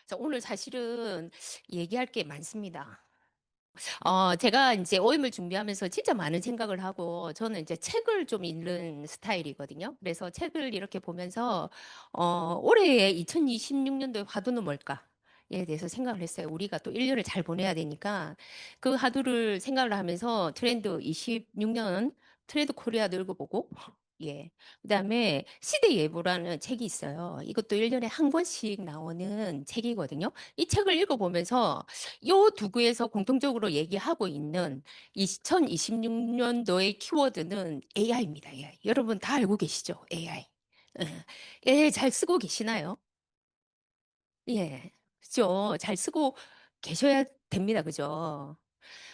자, 오늘 사실은 얘기할 게 많습니다. 제가 이제 오임을 준비하면서 진짜 많은 생각을 하고, 저는 이제 책을 좀 읽는 스타일이거든요. 그래서 책을 이렇게 보면서, 올해의 2026년도의 화두는 뭘까? 에 대해서 생각을 했어요. 우리가 또 1년을 잘 보내야 되니까, 그 화두를 생각을 하면서 트렌드 26년, 트렌드 코리아도 읽어보고, 예. 그다음에 시대 예보라는 책이 있어요. 이것도 1년에 한 권씩 나오는 책이거든요. 이 책을 읽어보면서 요 두 개에서 공통적으로 얘기하고 있는 2026년도의 키워드는 AI입니다. AI. 여러분 다 알고 계시죠? AI. AI 잘 쓰고 계시나요? 예. 그죠? 잘 쓰고 계셔야 됩니다. 그죠?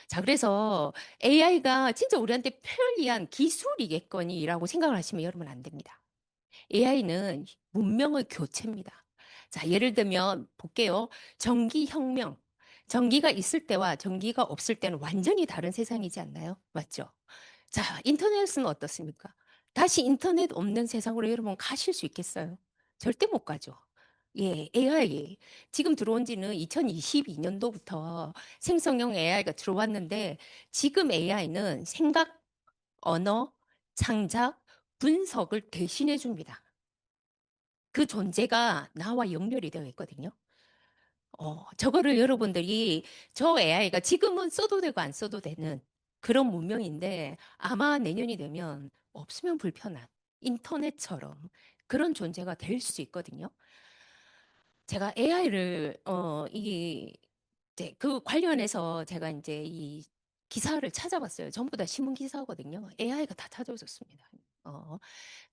자, 그래서 AI가 진짜 우리한테 편리한 기술이겠거니라고 생각을 하시면 여러분 안 됩니다. AI는 문명의 교체입니다. 자, 예를 들면 볼게요. 전기혁명. 전기가 있을 때와 전기가 없을 때는 완전히 다른 세상이지 않나요? 맞죠? 자, 인터넷은 어떻습니까? 다시 인터넷 없는 세상으로 여러분 가실 수 있겠어요? 절대 못 가죠. 예, AI. 지금 들어온 지는 2022년도부터 생성형 AI가 들어왔는데 지금 AI는 생각, 언어, 창작, 분석을 대신해 줍니다. 그 존재가 나와 연결이 되어 있거든요. 저거를 여러분들이 저 AI가 지금은 써도 되고 안 써도 되는 그런 문명인데 아마 내년이 되면 없으면 불편한 인터넷처럼 그런 존재가 될 수 있거든요. 제가 AI를, 이제 그 관련해서 제가 이제 이 기사를 찾아봤어요. 전부 다 신문 기사거든요. AI가 다 찾아줬습니다. 어,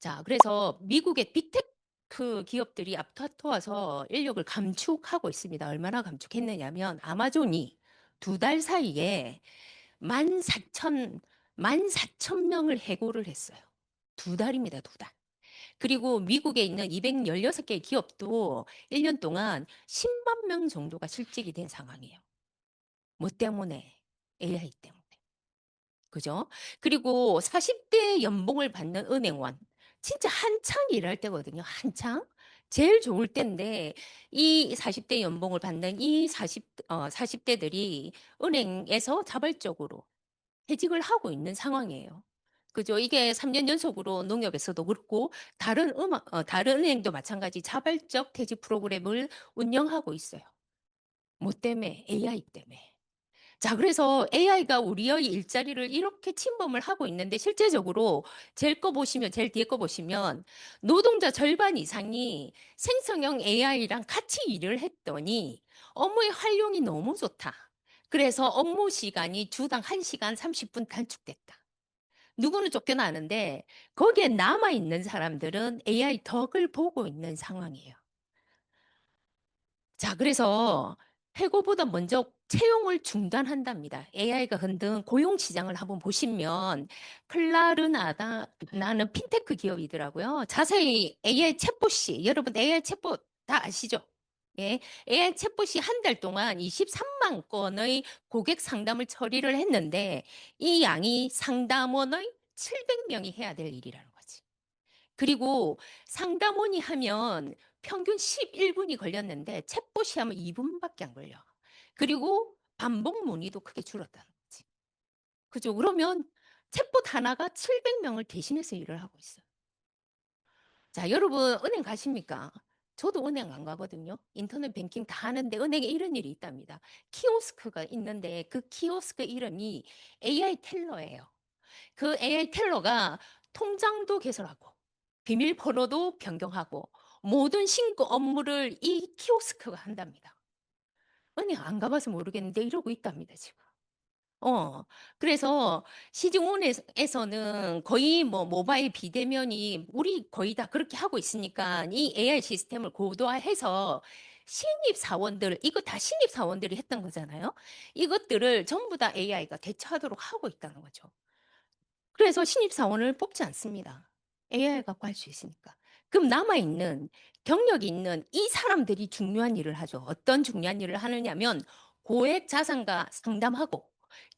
자, 그래서 미국의 빅테크 기업들이 앞다퉈와서 인력을 감축하고 있습니다. 얼마나 감축했느냐면 아마존이 2달 사이에 14,000, 14,000명을 해고를 했어요. 2달입니다, 2달. 그리고 미국에 있는 216개의 기업도 1년 동안 10만 명 정도가 실직이 된 상황이에요. 뭐 때문에? AI 때문에. 그죠? 그리고 40대 연봉을 받는 은행원. 진짜 한창 일할 때거든요. 한창. 제일 좋을 때인데, 이 40대 연봉을 받는 이 40대들이 은행에서 자발적으로 퇴직을 하고 있는 상황이에요. 그죠? 이게 3년 연속으로 농협에서도 그렇고, 다른 은행도 마찬가지 자발적 퇴직 프로그램을 운영하고 있어요. 뭐 때문에? AI 때문에. 자, 그래서 AI가 우리의 일자리를 이렇게 침범을 하고 있는데 실제적으로 제일 뒤에 거 보시면 노동자 절반 이상이 생성형 AI랑 같이 일을 했더니 업무의 활용이 너무 좋다. 그래서 업무 시간이 주당 1시간 30분 단축됐다. 누구는 쫓겨나는데 거기에 남아있는 사람들은 AI 덕을 보고 있는 상황이에요. 자, 그래서 해고보다 먼저 채용을 중단한답니다. AI가 흔든 고용시장을 한번 보시면 클라르나다라는 핀테크 기업이더라고요. 자세히 AI 챗봇이 여러분 AI 챗봇 다 아시죠? 예, AI 챗봇이 한 달 동안 23만 건의 고객 상담을 처리를 했는데 이 양이 상담원의 700명이 해야 될 일이라는 거지. 그리고 상담원이 하면 평균 11분이 걸렸는데 챗봇이 하면 2분밖에 안 걸려. 그리고 반복 문의도 크게 줄었다는 거지. 그죠? 그러면 챗봇 하나가 700명을 대신해서 일을 하고 있어요. 자, 여러분 은행 가십니까? 저도 은행 안 가거든요. 인터넷 뱅킹 다 하는데 은행에 이런 일이 있답니다. 키오스크가 있는데 그 키오스크 이름이 AI 텔러예요. 그 AI 텔러가 통장도 개설하고 비밀번호도 변경하고 모든 신고 업무를 이 키오스크가 한답니다. 은행 안 가봐서 모르겠는데 이러고 있답니다, 지금. 어, 그래서 시중은행에서는 거의 뭐 모바일 비대면이 우리 거의 다 그렇게 하고 있으니까 이 AI 시스템을 고도화해서 신입사원들, 이거 다 신입사원들이 했던 거잖아요. 이것들을 전부 다 AI가 대처하도록 하고 있다는 거죠. 그래서 신입사원을 뽑지 않습니다. AI 갖고 할 수 있으니까. 그럼 남아있는 경력이 있는 이 사람들이 중요한 일을 하죠. 어떤 중요한 일을 하느냐면 고액 자산가 상담하고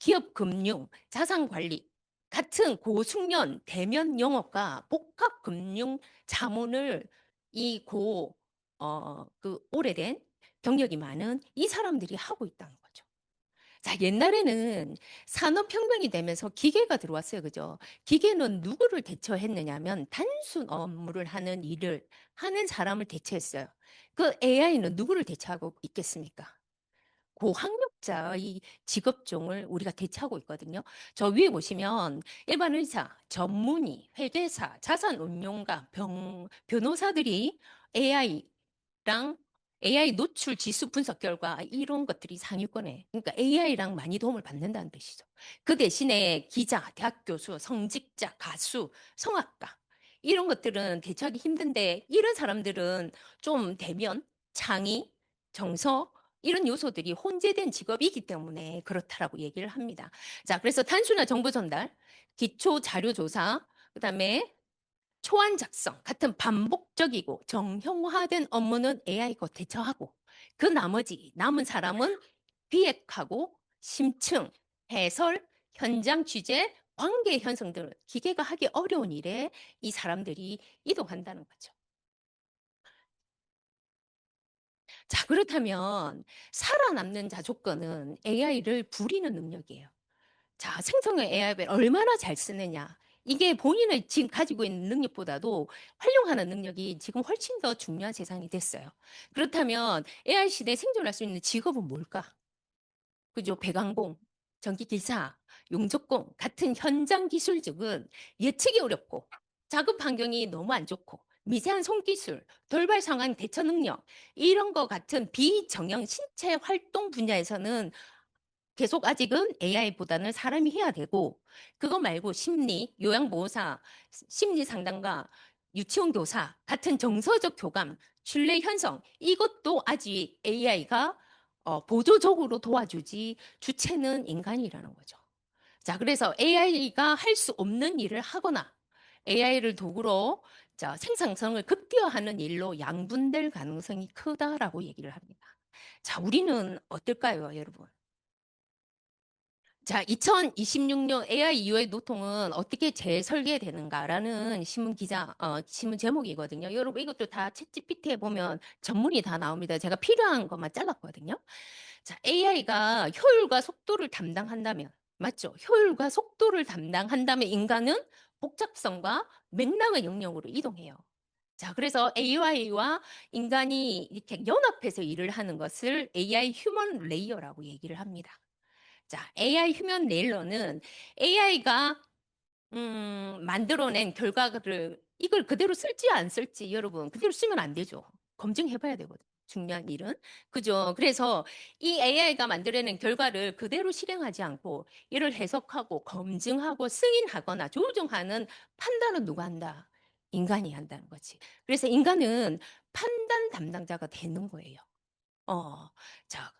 기업 금융, 자산 관리 같은 고숙련 대면 영업과 복합 금융 자문을 이 그 오래된 경력이 많은 이 사람들이 하고 있다는 거죠. 자, 옛날에는 산업혁명이 되면서 기계가 들어왔어요. 그죠? 기계는 누구를 대처했느냐면 단순 업무를 하는 일을 하는 사람을 대체했어요. 그 AI는 누구를 대체하고 있겠습니까? 고학력자의 직업종을 우리가 대체하고 있거든요. 저 위에 보시면 일반 의사, 전문의, 회계사, 자산운용가, 변호사들이 AI랑 AI 노출 지수 분석 결과 이런 것들이 상위권에 그러니까 AI랑 많이 도움을 받는다는 뜻이죠. 그 대신에 기자, 대학 교수, 성직자, 가수, 성악가 이런 것들은 대처하기 힘든데 이런 사람들은 좀 대면, 창의, 정서 이런 요소들이 혼재된 직업이기 때문에 그렇다라고 얘기를 합니다. 자, 그래서 단순한 정보 전달, 기초 자료 조사, 그다음에 초안 작성 같은 반복적이고 정형화된 업무는 AI가 대처하고 그 나머지 남은 사람은 기획하고 심층, 해설, 현장 취재, 관계 형성 등을 기계가 하기 어려운 일에 이 사람들이 이동한다는 거죠. 자, 그렇다면 살아남는 자 조건은 AI를 부리는 능력이에요. 자, 생성형 AI를 얼마나 잘 쓰느냐. 이게 본인의 지금 가지고 있는 능력보다도 활용하는 능력이 지금 훨씬 더 중요한 세상이 됐어요. 그렇다면 AI 시대에 생존할 수 있는 직업은 뭘까? 그죠? 배관공, 전기기사, 용접공 같은 현장 기술직은 예측이 어렵고 작업 환경이 너무 안 좋고 미세한 손기술, 돌발 상황 대처 능력 이런 거 같은 비정형 신체 활동 분야에서는 계속 아직은 AI보다는 사람이 해야 되고 그거 말고 심리, 요양보호사, 심리 상담가, 유치원 교사 같은 정서적 교감, 신뢰 형성 이것도 아직 AI가 보조적으로 도와주지 주체는 인간이라는 거죠. 자, 그래서 AI가 할 수 없는 일을 하거나 AI를 도구로 자, 생산성을 극대화하는 일로 양분될 가능성이 크다라고 얘기를 합니다. 자, 우리는 어떨까요, 여러분? 자, 2026년 AI 이후의 노통은 어떻게 재설계되는가라는 신문 제목이거든요. 여러분, 이것도 다 챗GPT에 보면 전문이 다 나옵니다. 제가 필요한 것만 잘랐거든요. 자, AI가 효율과 속도를 담당한다면, 맞죠? 효율과 속도를 담당한다면 인간은 복잡성과 맥락의 영역으로 이동해요. 자, 그래서 AI와 인간이 이렇게 연합해서 일을 하는 것을 AI 휴먼 레이어라고 얘기를 합니다. 자, AI 휴면 레일러는 AI가 만들어낸 결과를 이걸 그대로 쓸지 안 쓸지 여러분 그대로 쓰면 안 되죠. 검증해 봐야 되거든. 중요한 일은. 그죠? 그래서 이 AI가 만들어낸 결과를 그대로 실행하지 않고 이를 해석하고 검증하고 승인하거나 조정하는 판단은 누가 한다? 인간이 한다는 거지. 그래서 인간은 판단 담당자가 되는 거예요. 어, 자,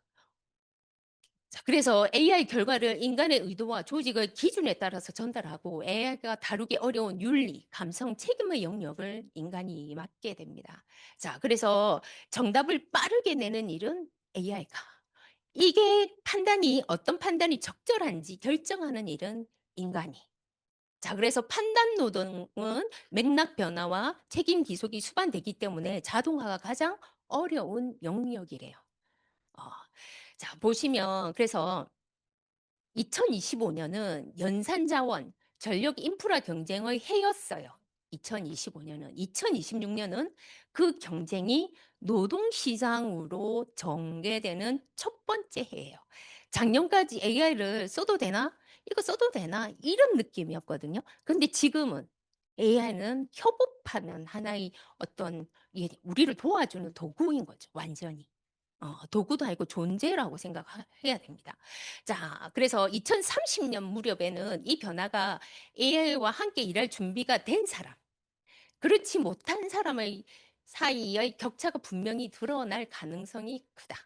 자, 그래서 AI 결과를 인간의 의도와 조직의 기준에 따라서 전달하고 AI가 다루기 어려운 윤리, 감성, 책임의 영역을 인간이 맡게 됩니다. 자, 그래서 정답을 빠르게 내는 일은 AI가. 이게 어떤 판단이 적절한지 결정하는 일은 인간이. 자, 그래서 판단 노동은 맥락 변화와 책임 기속이 수반되기 때문에 자동화가 가장 어려운 영역이래요. 어, 자, 보시면 그래서 2025년은 연산자원, 전력 인프라 경쟁의 해였어요. 2025년은. 2026년은 그 경쟁이 노동시장으로 전개되는 첫 번째 해예요. 작년까지 AI를 써도 되나? 이거 써도 되나? 이런 느낌이었거든요. 근데 지금은 AI는 협업하는 하나의 어떤 우리를 도와주는 도구인 거죠. 완전히. 도구도 아니고 존재라고 생각해야 됩니다. 자, 그래서 2030년 무렵에는 이 변화가 AI와 함께 일할 준비가 된 사람, 그렇지 못한 사람의 사이의 격차가 분명히 드러날 가능성이 크다.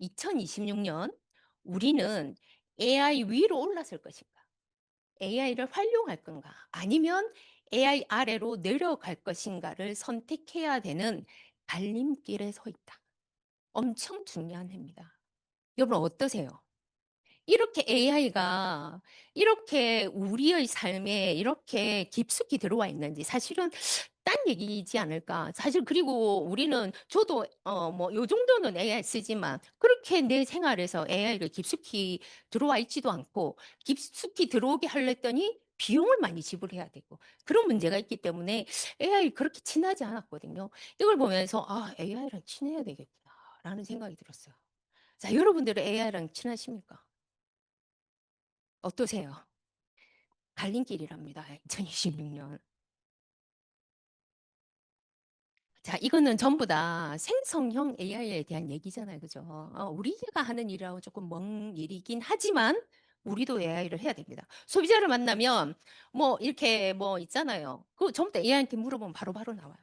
2026년 우리는 AI 위로 올라설 것인가? AI를 활용할 건가? 아니면 AI 아래로 내려갈 것인가를 선택해야 되는 갈림길에 서 있다. 엄청 중요한 해입니다. 여러분 어떠세요? 이렇게 AI가 이렇게 우리의 삶에 이렇게 깊숙이 들어와 있는지 사실은 딴 얘기이지 않을까. 사실 그리고 우리는 저도 뭐 요 정도는 AI 쓰지만 그렇게 내 생활에서 AI를 깊숙이 들어와 있지도 않고 깊숙이 들어오게 하려더니 비용을 많이 지불해야 되고 그런 문제가 있기 때문에 AI 그렇게 친하지 않았거든요. 이걸 보면서 아, AI랑 친해야 되겠구나라는 생각이 들었어요. 자, 여러분들은 AI랑 친하십니까? 어떠세요? 갈림길이랍니다. 2026년. 자, 이거는 전부 다 생성형 AI에 대한 얘기잖아요. 그죠? 우리가 하는 일하고 조금 먼 일이긴 하지만 우리도 AI를 해야 됩니다. 소비자를 만나면 뭐 이렇게 뭐 있잖아요. 그거 전부 다 AI한테 물어보면 바로바로 나와요.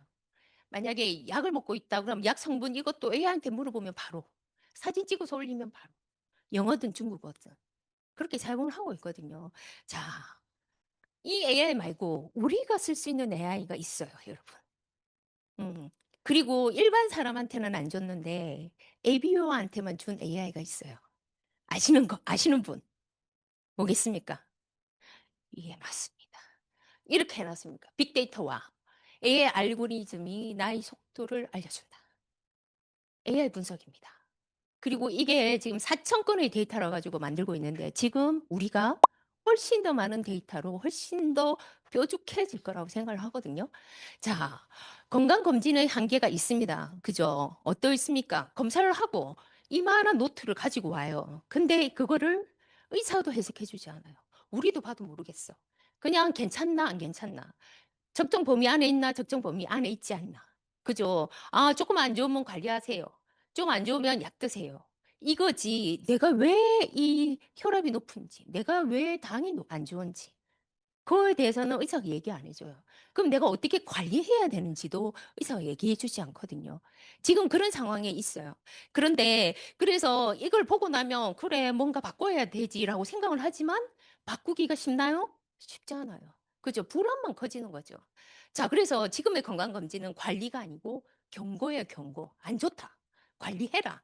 만약에 약을 먹고 있다 그러면 약 성분 이것도 AI한테 물어보면 바로 사진 찍어서 올리면 바로 영어든 중국어든 그렇게 사용을 하고 있거든요. 자, 이 AI 말고 우리가 쓸 수 있는 AI가 있어요, 여러분. 음. 그리고 일반 사람한테는 안 줬는데 ABO한테만 준 AI가 있어요. 아시는 분 뭐겠습니까? 예, 맞습니다. 이렇게 해놨습니까? 빅데이터와 AI 알고리즘이 나의 속도를 알려준다. AI 분석입니다. 그리고 이게 지금 4천 건의 데이터를 가지고 만들고 있는데 지금 우리가 훨씬 더 많은 데이터로 훨씬 더 뾰족해질 거라고 생각을 하거든요. 자, 건강검진의 한계가 있습니다. 그죠? 어떠 있습니까? 검사를 하고 이만한 노트를 가지고 와요. 근데 그거를 의사도 해석해 주지 않아요. 우리도 봐도 모르겠어. 그냥 괜찮나, 안 괜찮나. 적정 범위 안에 있나, 적정 범위 안에 있지 않나. 그죠? 아, 조금 안 좋으면 관리하세요. 좀 안 좋으면 약 드세요. 이거지. 내가 왜 이 혈압이 높은지, 내가 왜 당이 안 좋은지. 그거에 대해서는 의사가 얘기 안 해줘요. 그럼 내가 어떻게 관리해야 되는지도 의사가 얘기해 주지 않거든요. 지금 그런 상황에 있어요. 그런데 그래서 이걸 보고 나면 그래, 뭔가 바꿔야 되지라고 생각을 하지만 바꾸기가 쉽나요? 쉽지 않아요. 그죠? 불안만 커지는 거죠. 자, 그래서 지금의 건강검진은 관리가 아니고 경고예요, 경고. 안 좋다. 관리해라.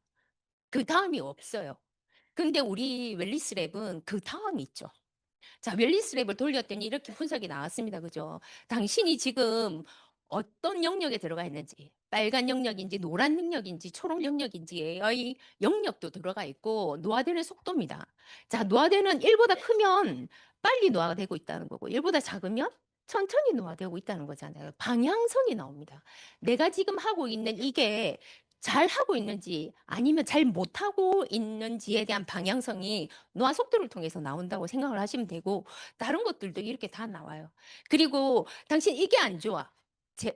그 다음이 없어요. 근데 우리 웰리스랩은 그 다음이 있죠. 자, 웰니스 랩을 돌렸더니 이렇게 분석이 나왔습니다. 그죠? 당신이 지금 어떤 영역에 들어가 있는지, 빨간 영역인지, 노란 영역인지, 초록 영역인지의 영역도 들어가 있고, 노화되는 속도입니다. 자, 노화되는 1보다 크면 빨리 노화되고 있다는 거고, 1보다 작으면 천천히 노화되고 있다는 거잖아요. 방향성이 나옵니다. 내가 지금 하고 있는 이게 잘 하고 있는지 아니면 잘 못하고 있는지에 대한 방향성이 노화 속도를 통해서 나온다고 생각을 하시면 되고 다른 것들도 이렇게 다 나와요. 그리고 당신 이게 안 좋아.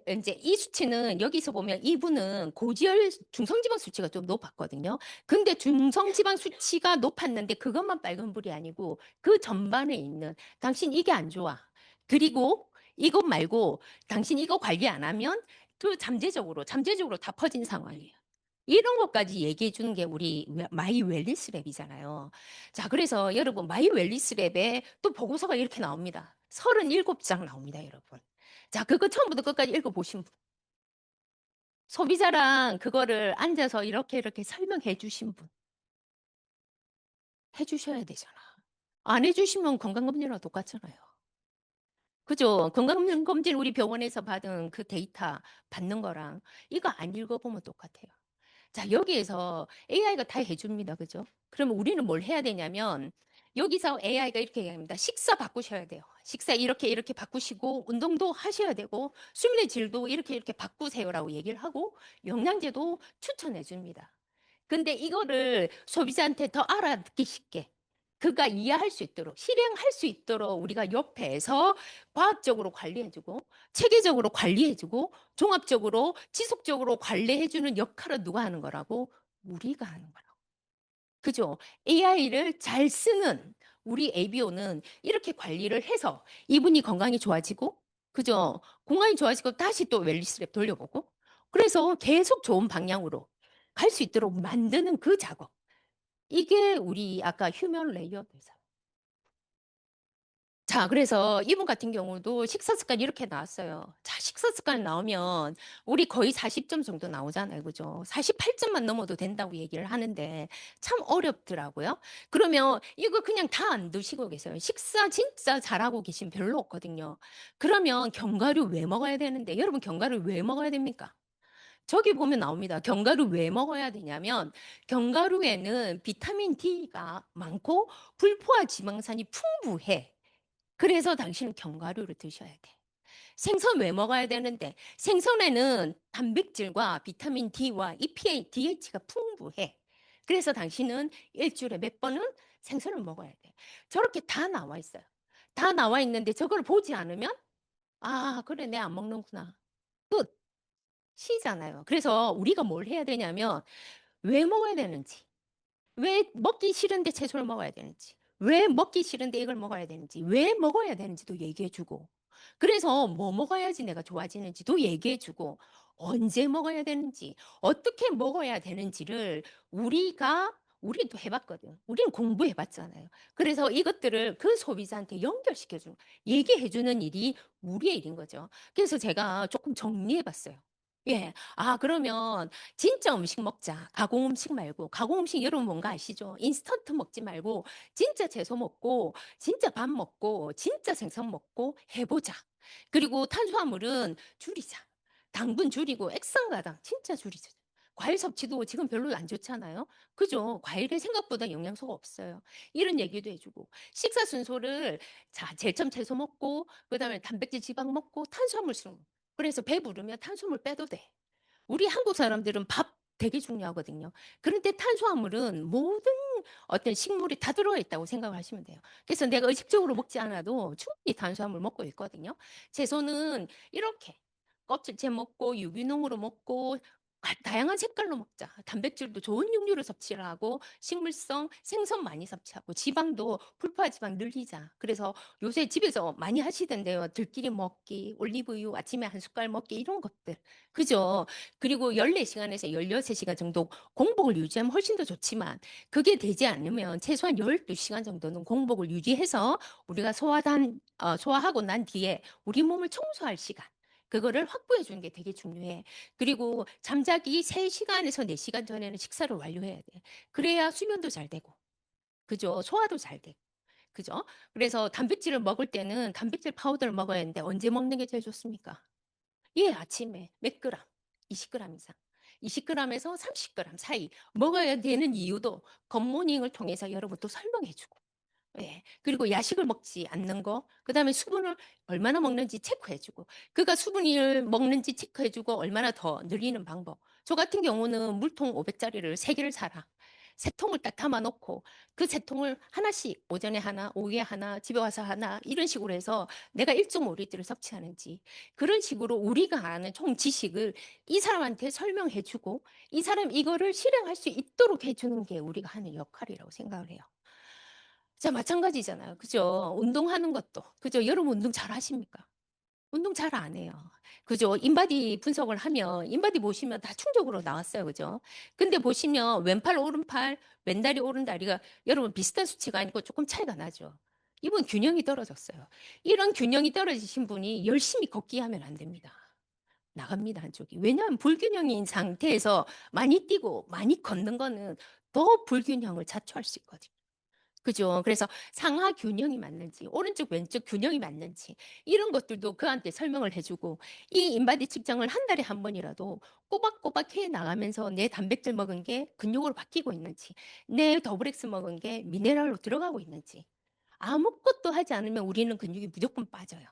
이제 이 수치는 여기서 보면 이분은 고지혈 중성지방 수치가 좀 높았거든요. 근데 중성지방 수치가 높았는데 그것만 빨간불이 아니고 그 전반에 있는 당신 이게 안 좋아. 그리고 이것 말고 당신 이거 관리 안 하면 그 잠재적으로 다 퍼진 상황이에요. 이런 것까지 얘기해 주는 게 우리 마이 웰니스 랩이잖아요. 자, 그래서 여러분 마이 웰니스 랩에 또 보고서가 이렇게 나옵니다. 37장 나옵니다, 여러분. 자, 그거 처음부터 끝까지 읽어보신 분. 소비자랑 그거를 앉아서 이렇게 설명해 주신 분. 해주셔야 되잖아. 안 해주시면 건강검진이랑 똑같잖아요. 그죠? 건강검진 우리 병원에서 받은 그 데이터 받는 거랑 이거 안 읽어보면 똑같아요. 자, 여기에서 AI가 다 해줍니다. 그죠? 그러면 우리는 뭘 해야 되냐면, 여기서 AI가 이렇게 얘기합니다. 식사 바꾸셔야 돼요. 식사 이렇게 바꾸시고, 운동도 하셔야 되고, 수면의 질도 이렇게 바꾸세요라고 얘기를 하고, 영양제도 추천해 줍니다. 근데 이거를 소비자한테 더 알아듣기 쉽게, 그가 이해할 수 있도록, 실행할 수 있도록 우리가 옆에서 과학적으로 관리해주고, 체계적으로 관리해주고, 종합적으로 지속적으로 관리해주는 역할은 누가 하는 거라고? 우리가 하는 거라고. 그죠? AI를 잘 쓰는 우리 ABO는 이렇게 관리를 해서 이분이 건강이 좋아지고, 그죠? 건강이 좋아지고 다시 또 웰니스랩 돌려보고, 그래서 계속 좋은 방향으로 갈 수 있도록 만드는 그 작업. 이게 우리 아까 휴먼 레이어 대사. 자, 그래서 이분 같은 경우도 식사 습관 이렇게 나왔어요. 자, 식사 습관 나오면 우리 거의 40점 정도 나오잖아요. 그죠? 48점만 넘어도 된다고 얘기를 하는데 참 어렵더라고요. 그러면 이거 그냥 다 안 드시고 계세요. 식사 진짜 잘하고 계신 별로 없거든요. 그러면 견과류 왜 먹어야 되는데 여러분 견과류 왜 먹어야 됩니까? 저기 보면 나옵니다. 견과류 왜 먹어야 되냐면 견과류에는 비타민 D가 많고 불포화 지방산이 풍부해. 그래서 당신은 견과류를 드셔야 돼. 생선 왜 먹어야 되는데? 생선에는 단백질과 비타민 D와 EPA, DH가 풍부해. 그래서 당신은 일주일에 몇 번은 생선을 먹어야 돼. 저렇게 다 나와 있어요. 다 나와 있는데 저걸 보지 않으면 아, 그래, 내 안 먹는구나. 끝. 시잖아요. 그래서 우리가 뭘 해야 되냐면 왜 먹어야 되는지, 왜 먹기 싫은데 채소를 먹어야 되는지, 왜 먹기 싫은데 이걸 먹어야 되는지, 왜 먹어야 되는지도 얘기해주고, 그래서 뭐 먹어야지 내가 좋아지는지도 얘기해주고, 언제 먹어야 되는지, 어떻게 먹어야 되는지를 우리도 해봤거든. 우리는 공부해봤잖아요. 그래서 이것들을 그 소비자한테 연결시켜주는, 얘기해주는 일이 우리의 일인 거죠. 그래서 제가 조금 정리해봤어요. 예. 아, 그러면 진짜 음식 먹자. 가공 음식 말고. 가공 음식 여러분 뭔가 아시죠? 인스턴트 먹지 말고 진짜 채소 먹고 진짜 밥 먹고 진짜 생선 먹고 해보자. 그리고 탄수화물은 줄이자. 당분 줄이고 액상가당 진짜 줄이자. 과일 섭취도 지금 별로 안 좋잖아요. 그죠? 과일에 생각보다 영양소가 없어요. 이런 얘기도 해주고 식사 순서를 자, 제첨 채소 먹고 그다음에 단백질 지방 먹고 탄수화물 수 그래서 배부르면 탄수화물 빼도 돼. 우리 한국 사람들은 밥 되게 중요하거든요. 그런데 탄수화물은 모든 어떤 식물이 다 들어가 있다고 생각하시면 돼요. 그래서 내가 의식적으로 먹지 않아도 충분히 탄수화물 먹고 있거든요. 채소는 이렇게 껍질째 먹고 유기농으로 먹고 다양한 색깔로 먹자. 단백질도 좋은 육류를 섭취를 하고 식물성 생선 많이 섭취하고 지방도 불포화 지방 늘리자. 그래서 요새 집에서 많이 하시던데요. 들기름 먹기, 올리브유 아침에 한 숟갈 먹기 이런 것들. 그죠? 그리고 14시간에서 16시간 정도 공복을 유지하면 훨씬 더 좋지만 그게 되지 않으면 최소한 12시간 정도는 공복을 유지해서 우리가 소화하고 난 뒤에 우리 몸을 청소할 시간. 그거를 확보해 주는 게 되게 중요해. 그리고 잠자기 3시간에서 4시간 전에는 식사를 완료해야 돼. 그래야 수면도 잘 되고, 그죠? 소화도 잘 되고, 그죠? 그래서 단백질을 먹을 때는 단백질 파우더를 먹어야 하는데 언제 먹는 게 제일 좋습니까? 예, 아침에 몇 그램, 20g 이상. 20g에서 30g 사이 먹어야 되는 이유도 굿모닝을 통해서 여러분 또 설명해주고. 예. 그리고 야식을 먹지 않는 거, 그 다음에 수분을 얼마나 먹는지 체크해주고, 그가 수분을 먹는지 체크해주고, 얼마나 더 늘리는 방법. 저 같은 경우는 물통 500짜리를 3개를 사라. 3통을 딱 담아놓고, 그 3통을 하나씩, 오전에 하나, 오후에 하나, 집에 와서 하나, 이런 식으로 해서 내가 1.5리터를 섭취하는지, 그런 식으로 우리가 아는 총 지식을 이 사람한테 설명해주고, 이 사람 이거를 실행할 수 있도록 해주는 게 우리가 하는 역할이라고 생각을 해요. 자, 마찬가지잖아요. 그죠? 운동하는 것도. 그죠? 여러분 운동 잘 하십니까? 운동 잘 안 해요. 그죠? 인바디 분석을 하면, 인바디 보시면 다 충족으로 나왔어요. 그죠? 근데 보시면 왼팔, 오른팔, 왼다리, 오른다리가 여러분 비슷한 수치가 아니고 조금 차이가 나죠. 이분 균형이 떨어졌어요. 이런 균형이 떨어지신 분이 열심히 걷기 하면 안 됩니다. 나갑니다, 한쪽이. 왜냐하면 불균형인 상태에서 많이 뛰고 많이 걷는 거는 더 불균형을 자초할 수 있거든요. 그죠? 그래서 상하 균형이 맞는지, 오른쪽, 왼쪽 균형이 맞는지, 이런 것들도 그한테 설명을 해주고, 이 인바디 측정을 한 달에 한 번이라도 꼬박꼬박 해 나가면서 내 단백질 먹은 게 근육으로 바뀌고 있는지, 내 더블엑스 먹은 게 미네랄로 들어가고 있는지, 아무것도 하지 않으면 우리는 근육이 무조건 빠져요.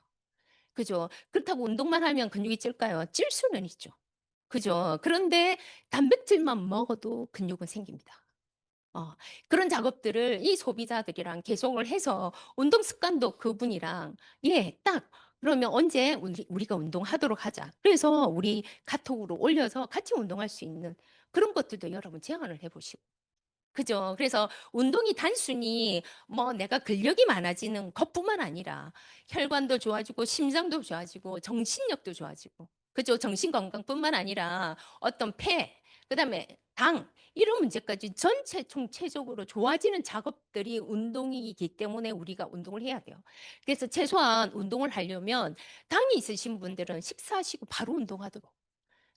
그죠? 그렇다고 운동만 하면 근육이 찔까요? 찔 수는 있죠. 그죠? 그런데 단백질만 먹어도 근육은 생깁니다. 어, 그런 작업들을 이 소비자들이랑 계속을 해서 운동 습관도 그분이랑 예, 딱 그러면 언제 우리가 운동하도록 하자. 그래서 우리 카톡으로 올려서 같이 운동할 수 있는 그런 것들도 여러분 제안을 해보시고. 그죠? 그래서 운동이 단순히 뭐 내가 근력이 많아지는 것뿐만 아니라 혈관도 좋아지고 심장도 좋아지고 정신력도 좋아지고 그죠? 정신 건강뿐만 아니라 어떤 폐, 그다음에 당 이런 문제까지 전체 총체적으로 좋아지는 작업들이 운동이기 때문에 우리가 운동을 해야 돼요. 그래서 최소한 운동을 하려면 당이 있으신 분들은 식사하시고 바로 운동하도록.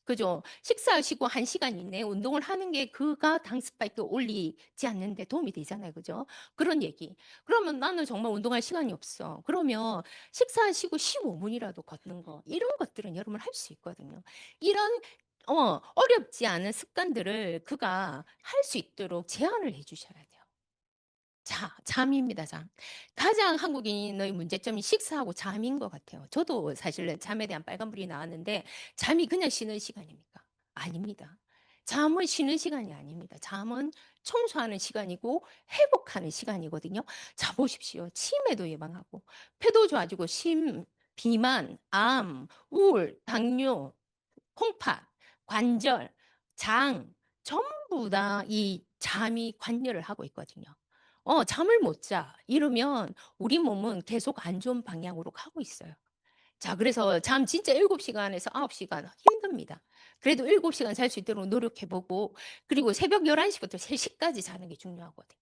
그죠? 식사하시고 1시간 이내에 운동을 하는 게 그가 당 스파이크 올리지 않는 데 도움이 되잖아요. 그죠? 그런 얘기. 그러면 나는 정말 운동할 시간이 없어. 그러면 식사하시고 15분이라도 걷는 거. 이런 것들은 여러분 할 수 있거든요. 이런 어렵지 않은 습관들을 그가 할 수 있도록 제한을 해 주셔야 돼요. 자, 잠입니다, 잠. 가장 한국인의 문제점이 식사하고 잠인 것 같아요. 저도 사실은 잠에 대한 빨간불이 나왔는데 잠이 그냥 쉬는 시간입니까? 아닙니다. 잠은 쉬는 시간이 아닙니다. 잠은 청소하는 시간이고 회복하는 시간이거든요. 자, 보십시오. 치매도 예방하고 폐도 좋아지고 비만, 암, 우울, 당뇨, 콩팥, 관절, 장 전부 다 이 잠이 관여를 하고 있거든요. 잠을 못 자. 이러면 우리 몸은 계속 안 좋은 방향으로 가고 있어요. 자, 그래서 잠 진짜 7시간에서 9시간 힘듭니다. 그래도 7시간 잘 수 있도록 노력해 보고 그리고 새벽 11시부터 3시까지 자는 게 중요하거든요.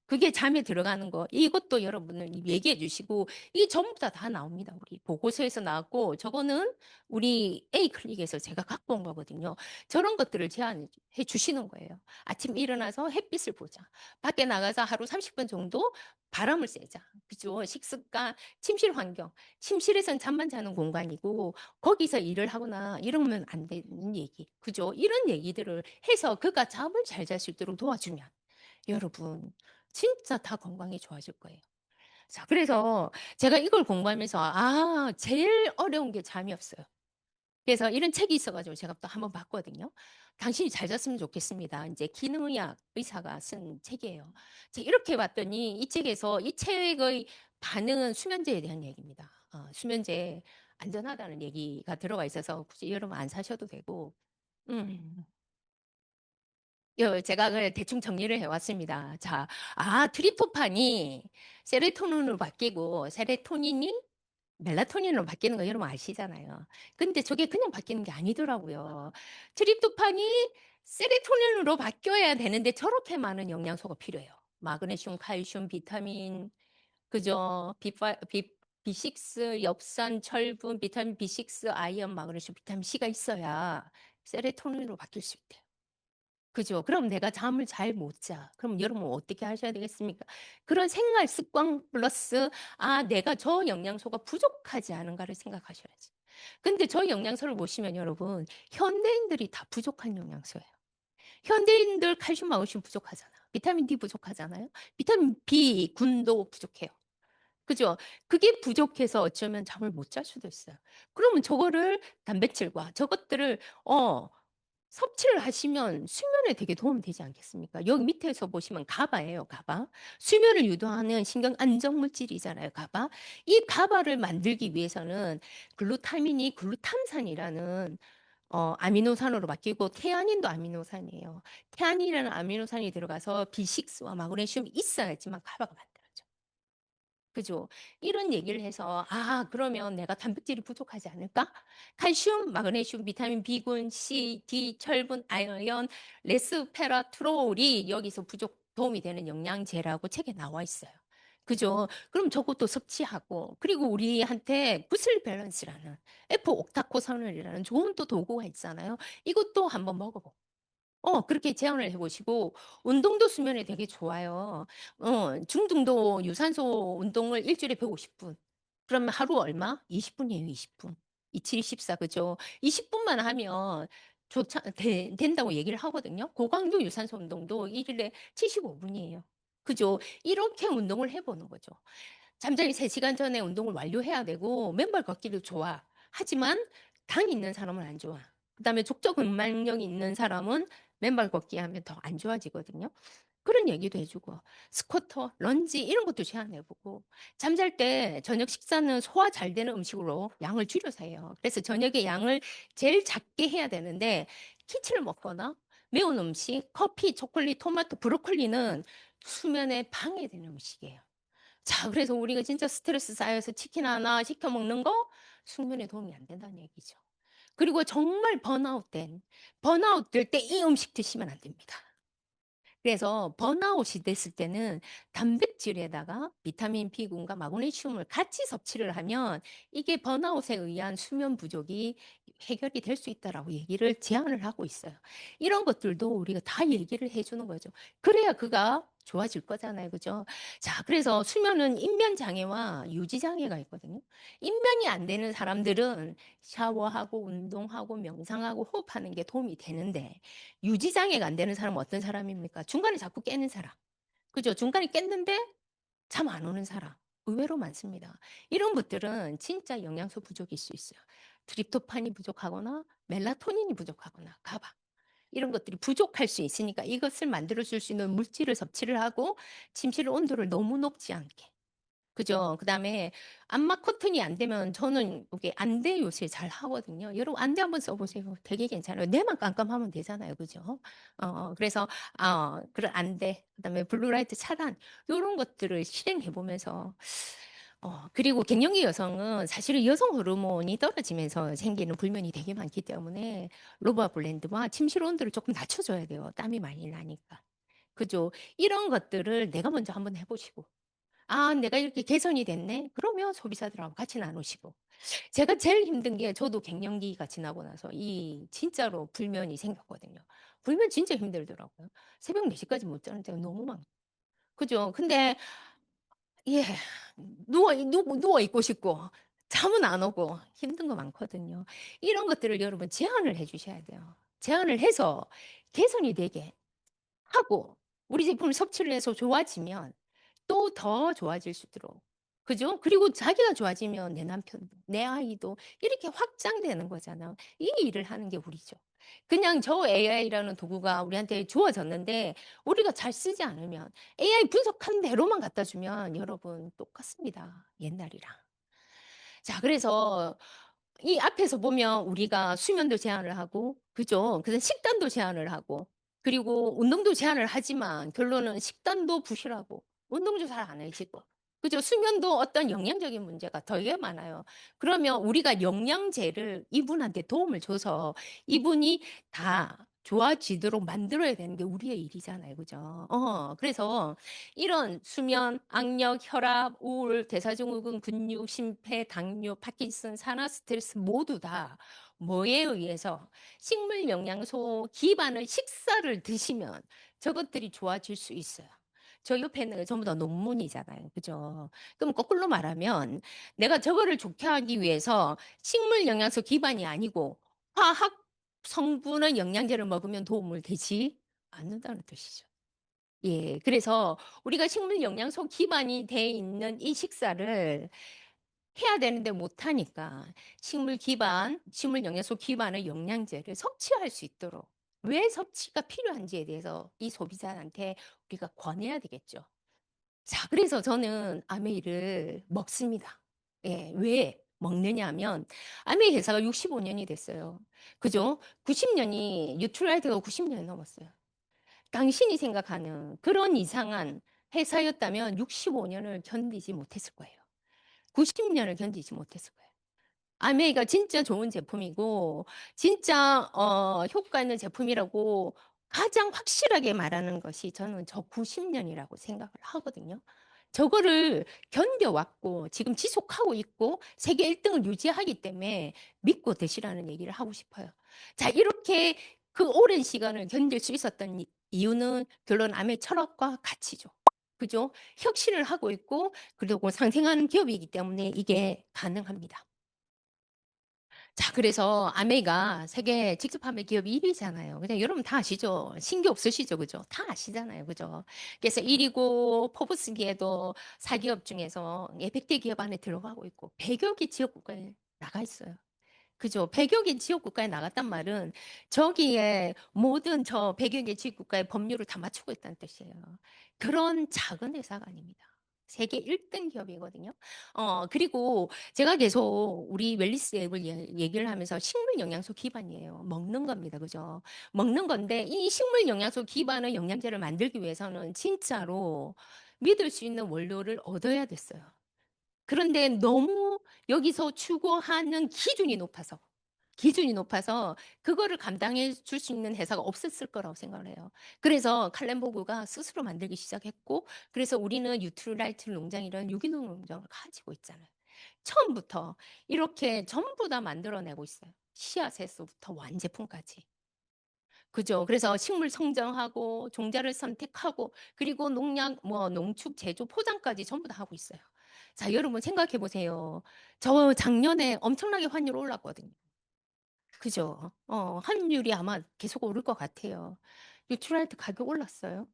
그게 잠에 들어가는 거. 이것도 여러분을 얘기해 주시고 이게 전부 다 나옵니다. 우리 보고서에서 나왔고 저거는 우리 A클릭에서 제가 갖고 온 거거든요. 저런 것들을 제안해 주시는 거예요. 아침 일어나서 햇빛을 보자. 밖에 나가서 하루 30분 정도 바람을 쐬자. 그죠? 식습관, 침실 환경. 침실에선 잠만 자는 공간이고 거기서 일을 하거나 이러면 안 되는 얘기. 그죠? 이런 얘기들을 해서 그가 잠을 잘 잘 수 있도록 도와주면 여러분 진짜 다 건강이 좋아질 거예요. 자, 그래서 제가 이걸 공부하면서 제일 어려운 게 잠이었어요. 그래서 이런 책이 있어가지고 제가 또 한번 봤거든요. 당신이 잘 잤으면 좋겠습니다. 이제 기능의학 의사가 쓴 책이에요. 제가 이렇게 봤더니 이 책에서 이 책의 반응은 수면제에 대한 얘기입니다. 수면제 안전하다는 얘기가 들어가 있어서 굳이 여러분 안 사셔도 되고, 음. 제가 대충 정리를 해왔습니다. 자, 트리프탄이 세로토닌으로 바뀌고 세로토닌이 멜라토닌으로 바뀌는 거 여러분 아시잖아요. 근데 저게 그냥 바뀌는 게 아니더라고요. 트립토판이 세로토닌으로 바뀌어야 되는데 저렇게 많은 영양소가 필요해요. 마그네슘, 칼슘, 비타민, 그죠? B6, 엽산, 철분, 비타민 B6, 아이언, 마그네슘, 비타민 C가 있어야 세로토닌으로 바뀔 수 있대요. 그죠? 그럼 내가 잠을 잘 못 자. 그럼 여러분 어떻게 하셔야 되겠습니까? 그런 생활 습관 플러스 내가 저 영양소가 부족하지 않은가를 생각하셔야지. 근데 저 영양소를 보시면 여러분 현대인들이 다 부족한 영양소예요. 현대인들 칼슘, 마그네슘 부족하잖아. 비타민 D 부족하잖아요. 비타민 B, 군도 부족해요. 그죠? 그게 부족해서 어쩌면 잠을 못 잘 수도 있어요. 그러면 저거를 단백질과 저것들을 섭취를 하시면 수면에 되게 도움이 되지 않겠습니까? 여기 밑에서 보시면 가바예요, 가바. 수면을 유도하는 신경 안정 물질이잖아요, 가바. 이 가바를 만들기 위해서는 글루타민이 글루탐산이라는 아미노산으로 바뀌고 태아닌도 아미노산이에요. 태아닌이라는 아미노산이 들어가서 B6와 마그네슘이 있어야지만 가바가 만들어져. 그죠? 이런 얘기를 해서, 그러면 내가 단백질이 부족하지 않을까? 칼슘, 마그네슘, 비타민 B군, C, D, 철분, 아연, 레스페라트롤이 여기서 도움이 되는 영양제라고 책에 나와 있어요. 그죠? 그럼 저것도 섭취하고, 그리고 우리한테 구슬 밸런스라는 F-옥타코선이라는 좋은 또 도구가 있잖아요. 이것도 한번 먹어보고. 그렇게 제안을 해보시고, 운동도 수면에 되게 좋아요. 중등도 유산소 운동을 일주일에 150분. 그러면 하루 얼마? 20분이에요, 20분. 27, 24, 그죠? 20분만 하면 된다고 얘기를 하거든요. 고강도 유산소 운동도 일일에 75분이에요. 그죠? 이렇게 운동을 해보는 거죠. 잠자기 3시간 전에 운동을 완료해야 되고, 맨발 걷기도 좋아. 하지만 당 있는 사람은 안 좋아. 그다음에 족저 근막력이 있는 사람은 맨발 걷기 하면 더 안 좋아지거든요. 그런 얘기도 해주고 스쿼터, 런지 이런 것도 제안해보고 잠잘 때 저녁 식사는 소화 잘 되는 음식으로 양을 줄여서 해요. 그래서 저녁에 양을 제일 작게 해야 되는데 키치를 먹거나 매운 음식, 커피, 초콜릿, 토마토, 브로콜리는 수면에 방해되는 음식이에요. 자, 그래서 우리가 진짜 스트레스 쌓여서 치킨 하나 시켜 먹는 거 숙면에 도움이 안 된다는 얘기죠. 그리고 정말 번아웃 될 때 이 음식 드시면 안 됩니다. 그래서 번아웃이 됐을 때는 단백질에다가 비타민 B군과 마그네슘을 같이 섭취를 하면 이게 번아웃에 의한 수면 부족이 해결이 될 수 있다라고 얘기를 제안을 하고 있어요. 이런 것들도 우리가 다 얘기를 해 주는 거죠. 그래야 그가 좋아질 거잖아요. 그죠? 자, 그래서 수면은 인면 장애와 유지 장애가 있거든요. 인면이 안 되는 사람들은 샤워하고 운동하고 명상하고 호흡하는 게 도움이 되는데 유지 장애가 안 되는 사람은 어떤 사람입니까? 중간에 자꾸 깨는 사람. 그죠? 중간에 깼는데 잠 안 오는 사람. 의외로 많습니다. 이런 분들은 진짜 영양소 부족일 수 있어요. 트립토판이 부족하거나 멜라토닌이 부족하거나 가바 이런 것들이 부족할 수 있으니까 이것을 만들어 줄 수 있는 물질을 섭취를 하고 침실 온도를 너무 높지 않게 그죠. 그다음에 안마 커튼이 안 되면 저는 이게 안대 요새 잘 하거든요. 여러분 안대 한번 써 보세요. 되게 괜찮아요. 뇌만 깜깜하면 되잖아요. 그죠? 그래서 그런 안대 그다음에 블루라이트 차단 요런 것들을 실행해 보면서 그리고 갱년기 여성은 사실은 여성 호르몬이 떨어지면서 생기는 불면이 되게 많기 때문에 로바 블렌드와 침실 온도를 조금 낮춰 줘야 돼요. 땀이 많이 나니까. 그죠? 이런 것들을 내가 먼저 한번 해 보시고 아, 내가 이렇게 개선이 됐네? 그러면 소비자들하고 같이 나누시고. 제가 제일 힘든 게 저도 갱년기가 지나고 나서 이 진짜로 불면이 생겼거든요. 불면 진짜 힘들더라고요. 새벽 4시까지 못 자는 때가 너무 많고. 그죠? 근데 예. 누워 있고 싶고 잠은 안 오고 힘든 거 많거든요. 이런 것들을 여러분 제안을 해 주셔야 돼요. 제안을 해서 개선이 되게 하고 우리 제품을 섭취를 해서 좋아지면 또 더 좋아질 수 있도록. 그죠? 그리고 자기가 좋아지면 내 남편도 내 아이도 이렇게 확장되는 거잖아요. 이 일을 하는 게 우리죠. 그냥 저 AI라는 도구가 우리한테 주어졌는데 우리가 잘 쓰지 않으면 AI 분석한 대로만 갖다 주면 여러분 똑같습니다. 옛날이랑. 자, 그래서 이 앞에서 보면 우리가 수면도 제한을 하고, 그죠? 그래서 식단도 제한을 하고, 그리고 운동도 제한을 하지만 결론은 식단도 부실하고, 운동도 잘 안 해지고, 그죠? 수면도 어떤 영양적인 문제가 되게 많아요. 그러면 우리가 영양제를 이분한테 도움을 줘서 이분이 다 좋아지도록 만들어야 되는 게 우리의 일이잖아요. 그죠? 그래서 이런 수면, 악력, 혈압, 우울, 대사증후군, 근육, 심폐, 당뇨, 파킨슨, 산화 스트레스 모두 다 뭐에 의해서 식물 영양소 기반의 식사를 드시면 저것들이 좋아질 수 있어요. 저 옆에는 전부 다 논문이잖아요. 그죠? 그럼 거꾸로 말하면 내가 저거를 좋게 하기 위해서 식물 영양소 기반이 아니고 화학 성분의 영양제를 먹으면 도움을 되지 않는다는 뜻이죠. 예. 그래서 우리가 식물 영양소 기반이 돼 있는 이 식사를 해야 되는데 못 하니까 식물 영양소 기반의 영양제를 섭취할 수 있도록 왜 섭취가 필요한지에 대해서 이 소비자한테 우리가 권해야 되겠죠. 자, 그래서 저는 아메이를 먹습니다. 예. 왜 먹느냐 하면 아메이 회사가 65 년이 됐어요. 그죠? 90 년이 뉴트라이트가 90 년이 넘었어요. 당신이 생각하는 그런 이상한 회사였다면 65 년을 견디지 못했을 거예요. 90 년을 견디지 못했을 거예요. 아메이가 진짜 좋은 제품이고 진짜 효과 있는 제품이라고 가장 확실하게 말하는 것이 저는 저 90 년이라고 생각을 하거든요. 저거를 견뎌왔고 지금 지속하고 있고 세계 1등을 유지하기 때문에 믿고 드시라는 얘기를 하고 싶어요. 자, 이렇게 그 오랜 시간을 견딜 수 있었던 이유는 결론 아메 철학과 가치죠. 그죠? 혁신을 하고 있고 그리고 상생하는 기업이기 때문에 이게 가능합니다. 자, 그래서 아메가 세계 직접 판매 기업 1위잖아요. 그냥 여러분 다 아시죠? 신기 없으시죠? 그죠? 다 아시잖아요. 그죠? 그래서 1위고 포브스기에도 4기업 중에서 100대 기업 안에 들어가고 있고 100여 개 지역 국가에 나가 있어요. 그죠? 100여 개 지역 국가에 나갔단 말은 저기에 모든 저 100여 개 지역 국가의 법률을 다 맞추고 있다는 뜻이에요. 그런 작은 회사가 아닙니다. 세계 1등 기업이거든요. 그리고 제가 계속 우리 웰리스 앱을 얘기를 하면서 식물 영양소 기반이에요. 먹는 겁니다. 그죠? 먹는 건데 이 식물 영양소 기반의 영양제를 만들기 위해서는 진짜로 믿을 수 있는 원료를 얻어야 됐어요. 그런데 너무 여기서 추구하는 기준이 높아서 기준이 높아서 그거를 감당해 줄 수 있는 회사가 없었을 거라고 생각을 해요. 그래서 칼렌보그가 스스로 만들기 시작했고, 그래서 우리는 유트라이트 농장 이런 유기농 농장을 가지고 있잖아요. 처음부터 이렇게 전부 다 만들어내고 있어요. 씨앗에서부터 완제품까지. 그죠? 그래서 식물 성장하고 종자를 선택하고 그리고 농약, 뭐 농축, 제조, 포장까지 전부 다 하고 있어요. 자, 여러분 생각해 보세요. 저 작년에 엄청나게 환율 올랐거든요. 그죠? 환율이 아마 계속 오를 것 같아요. 뉴트라이트 가격 올랐어요?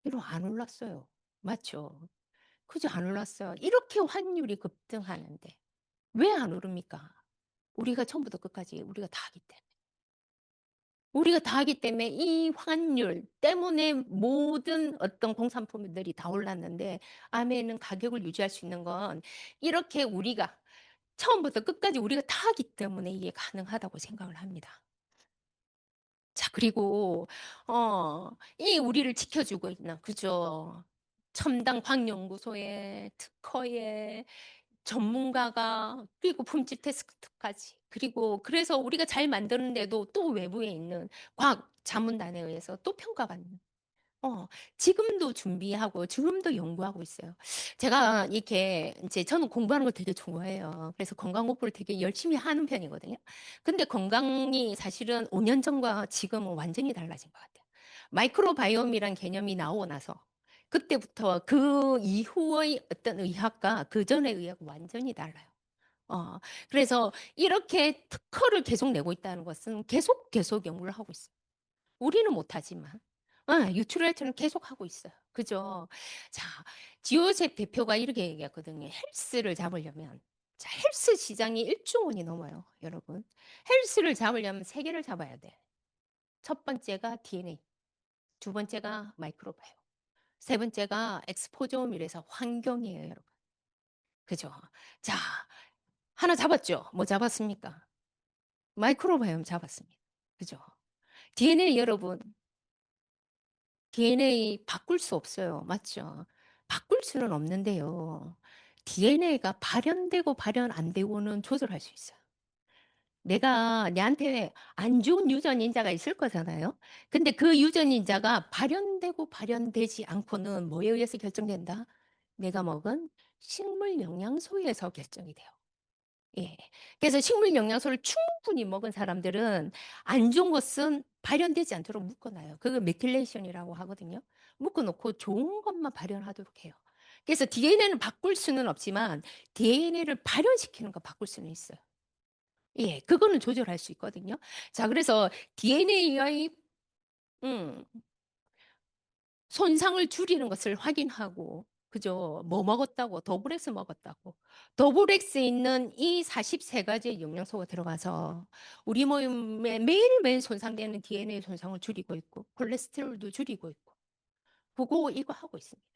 이거 안 올랐어요. 맞죠? 그죠? 안 올랐어요. 이렇게 환율이 급등하는데 왜 안 오릅니까? 우리가 처음부터 끝까지 우리가 다 하기 때문에. 우리가 다 하기 때문에 이 환율 때문에 모든 어떤 공산품들이 다 올랐는데 아메는 가격을 유지할 수 있는 건 이렇게 우리가 처음부터 끝까지 우리가 다 하기 때문에 이게 가능하다고 생각을 합니다. 자, 그리고 이 우리를 지켜주고 있는 그죠? 첨단 과학연구소에 특허에 전문가가 그리고 품질 테스트까지 그리고 그래서 우리가 잘 만드는데도 또 외부에 있는 과학 자문단에 의해서 또 평가받는 지금도 준비하고 지금도 연구하고 있어요. 제가 이렇게 이제 저는 공부하는 걸 되게 좋아해요. 그래서 건강 공부를 되게 열심히 하는 편이거든요. 근데 건강이 사실은 5년 전과 지금은 완전히 달라진 것 같아요. 마이크로바이옴이란 개념이 나오고 나서 그때부터 그 이후의 어떤 의학과 그 전의 의학은 완전히 달라요. 어, 그래서 이렇게 특허를 계속 내고 있다는 것은 계속 연구를 하고 있어요. 우리는 못하지만. 유출혈처럼 계속 하고 있어요. 그죠? 자, 지오셉 대표가 이렇게 얘기했거든요. 헬스를 잡으려면. 자, 헬스 시장이 1조 원이 넘어요, 여러분. 헬스를 잡으려면 세 개를 잡아야 돼. 첫 번째가 DNA, 두 번째가 마이크로바이옴, 세 번째가 엑스포저음이라서 환경이에요, 여러분. 그죠? 자, 하나 잡았죠? 뭐 잡았습니까? 마이크로바이옴 잡았습니다. 그죠? DNA 여러분, DNA 바꿀 수 없어요. 맞죠? 바꿀 수는 없는데요. DNA가 발현되고 발현 안 되고는 조절할 수 있어요. 내가 내한테 안 좋은 유전인자가 있을 거잖아요. 근데 그 유전인자가 발현되고 발현되지 않고는 뭐에 의해서 결정된다? 내가 먹은 식물 영양소에서 결정이 돼요. 예. 그래서 식물 영양소를 충분히 먹은 사람들은 안 좋은 것은 발현되지 않도록 묶어놔요. 그걸 메틸레이션이라고 하거든요. 묶어놓고 좋은 것만 발현하도록 해요. 그래서 DNA는 바꿀 수는 없지만 DNA를 발현시키는 거 바꿀 수는 있어요. 예, 그거는 조절할 수 있거든요. 자, 그래서 DNA의 손상을 줄이는 것을 확인하고, 그죠? 뭐 먹었다고, 더블엑스 먹었다고. 더블엑스에 있는 이 43가지의 영양소가 들어가서 우리 몸에 매일매일 손상되는 DNA 손상을 줄이고 있고, 콜레스테롤도 줄이고 있고, 그거 이거 하고 있습니다.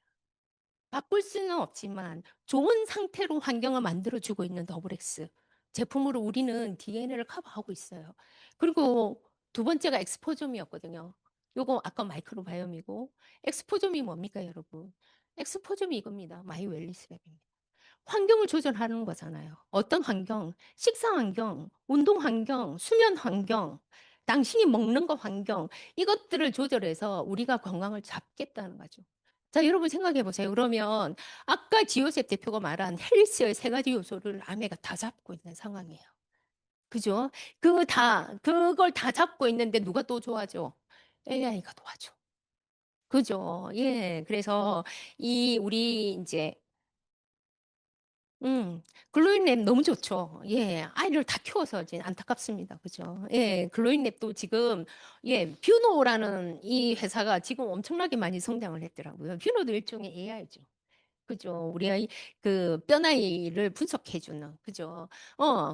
바꿀 수는 없지만 좋은 상태로 환경을 만들어주고 있는 더블엑스 제품으로 우리는 DNA를 커버하고 있어요. 그리고 두 번째가 엑스포좀이었거든요. 요거 아까 마이크로바이옴이고 엑스포좀이 뭡니까, 여러분? 엑스포좀이 이겁니다. 마이 웰리스 랩입니다. 환경을 조절하는 거잖아요. 어떤 환경? 식사 환경, 운동 환경, 수면 환경, 당신이 먹는 거 환경, 이것들을 조절해서 우리가 건강을 잡겠다는 거죠. 자, 여러분 생각해 보세요. 그러면 아까 지요셉 대표가 말한 헬스의 세 가지 요소를 아메가 다 잡고 있는 상황이에요. 그죠? 그걸 다 잡고 있는데 누가 또 도와줘? AI가 도와줘. 그죠? 예. 그래서 우리 이제 글로인랩 너무 좋죠. 예, 아이를 다 키워서 이제 안타깝습니다. 그죠? 예, 글로인랩도 지금, 예, 뷰노라는 이 회사가 지금 엄청나게 많이 성장을 했더라고요. 뷰노도 일종의 AI죠. 그죠? 우리 아이, 그, 뼈나이를 분석해주는, 그죠?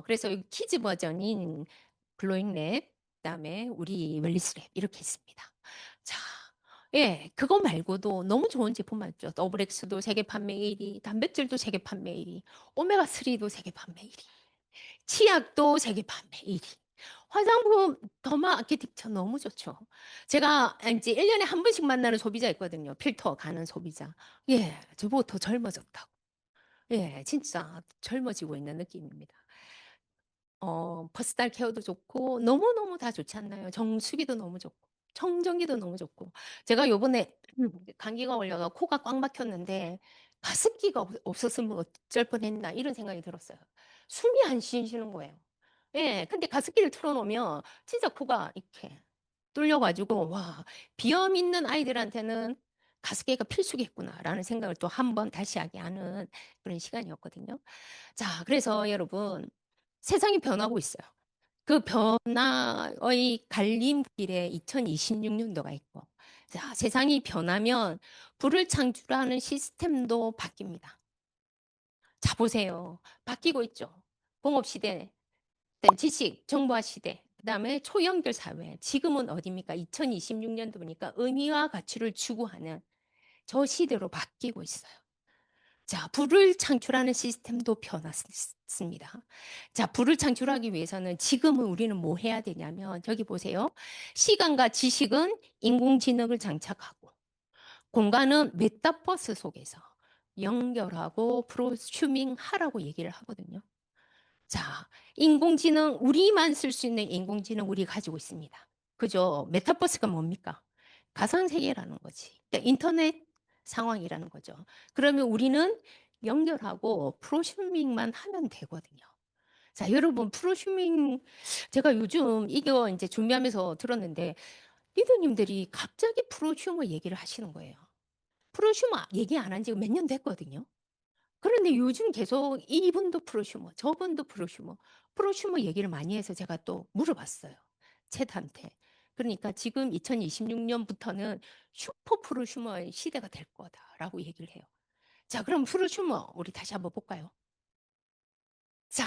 그래서 키즈 버전인 글로잉랩, 그다음에 우리 웰리스랩, 이렇게 있습니다. 자, 예, 그거 말고도 너무 좋은 제품 많죠. 더블엑스도 세계 판매 1위, 단백질도 세계 판매 1위, 오메가3도 세계 판매 1위, 치약도 세계 판매 1위. 화장품 더마 아키텍처 너무 좋죠. 제가 이제 1년에 한 번씩 만나는 소비자 있거든요. 필터 가는 소비자. 예, 저보고 더 젊어졌다고. 예, 진짜 젊어지고 있는 느낌입니다. 퍼스널 케어도 좋고 너무너무 다 좋지 않나요? 정수기도 너무 좋고 청정기도 너무 좋고. 제가 요번에 감기가 걸려가 코가 꽉 막혔는데 '가습기가 없었으면 어쩔 뻔했나.' 이런 생각이 들었어요. 숨이 안 쉬시는 거예요. 예. 근데 가습기를 틀어 놓으면 진짜 코가 이렇게 뚫려 가지고 '와, 비염 있는 아이들한테는 가습기가 필수겠구나.'라는 생각을 또 한 번 다시 하게 하는 그런 시간이었거든요. 자, 그래서 여러분, 세상이 변하고 있어요. 그 변화의 갈림길에 2026년도가 있고, 자, 세상이 변하면 불을 창출하는 시스템도 바뀝니다. 자, 보세요. 바뀌고 있죠. 공업 시대, 그다음 지식, 정보화 시대, 그다음에 초연결 사회. 지금은 어디입니까? 2026년도니까 의미와 가치를 추구하는 저 시대로 바뀌고 있어요. 자, 불을 창출하는 시스템도 변했습니다. 자, 불을 창출하기 위해서는 지금은 우리는 뭐 해야 되냐면, 저기 보세요. 시간과 지식은 인공지능을 장착하고, 공간은 메타버스 속에서 연결하고 프로슈밍 하라고 얘기를 하거든요. 자, 인공지능, 우리만 쓸 수 있는 인공지능 우리 가지고 있습니다. 그죠? 메타버스가 뭡니까? 가상세계라는 거지. 그러니까 인터넷 상황이라는 거죠. 그러면 우리는 연결하고 프로슈밍만 하면 되거든요. 자, 여러분, 프로슈밍, 제가 요즘 이거 이제 준비하면서 들었는데, 리더님들이 갑자기 프로슈머 얘기를 하시는 거예요. 프로슈머 얘기 안 한 지가 몇 년 됐거든요. 그런데 요즘 계속 이분도 프로슈머, 저분도 프로슈머, 프로슈머 얘기를 많이 해서 제가 또 물어봤어요. 챗한테. 그러니까 지금 2026년부터는 슈퍼 프로슈머의 시대가 될 거다라고 얘기를 해요. 자, 그럼 프로슈머 우리 다시 한번 볼까요? 자,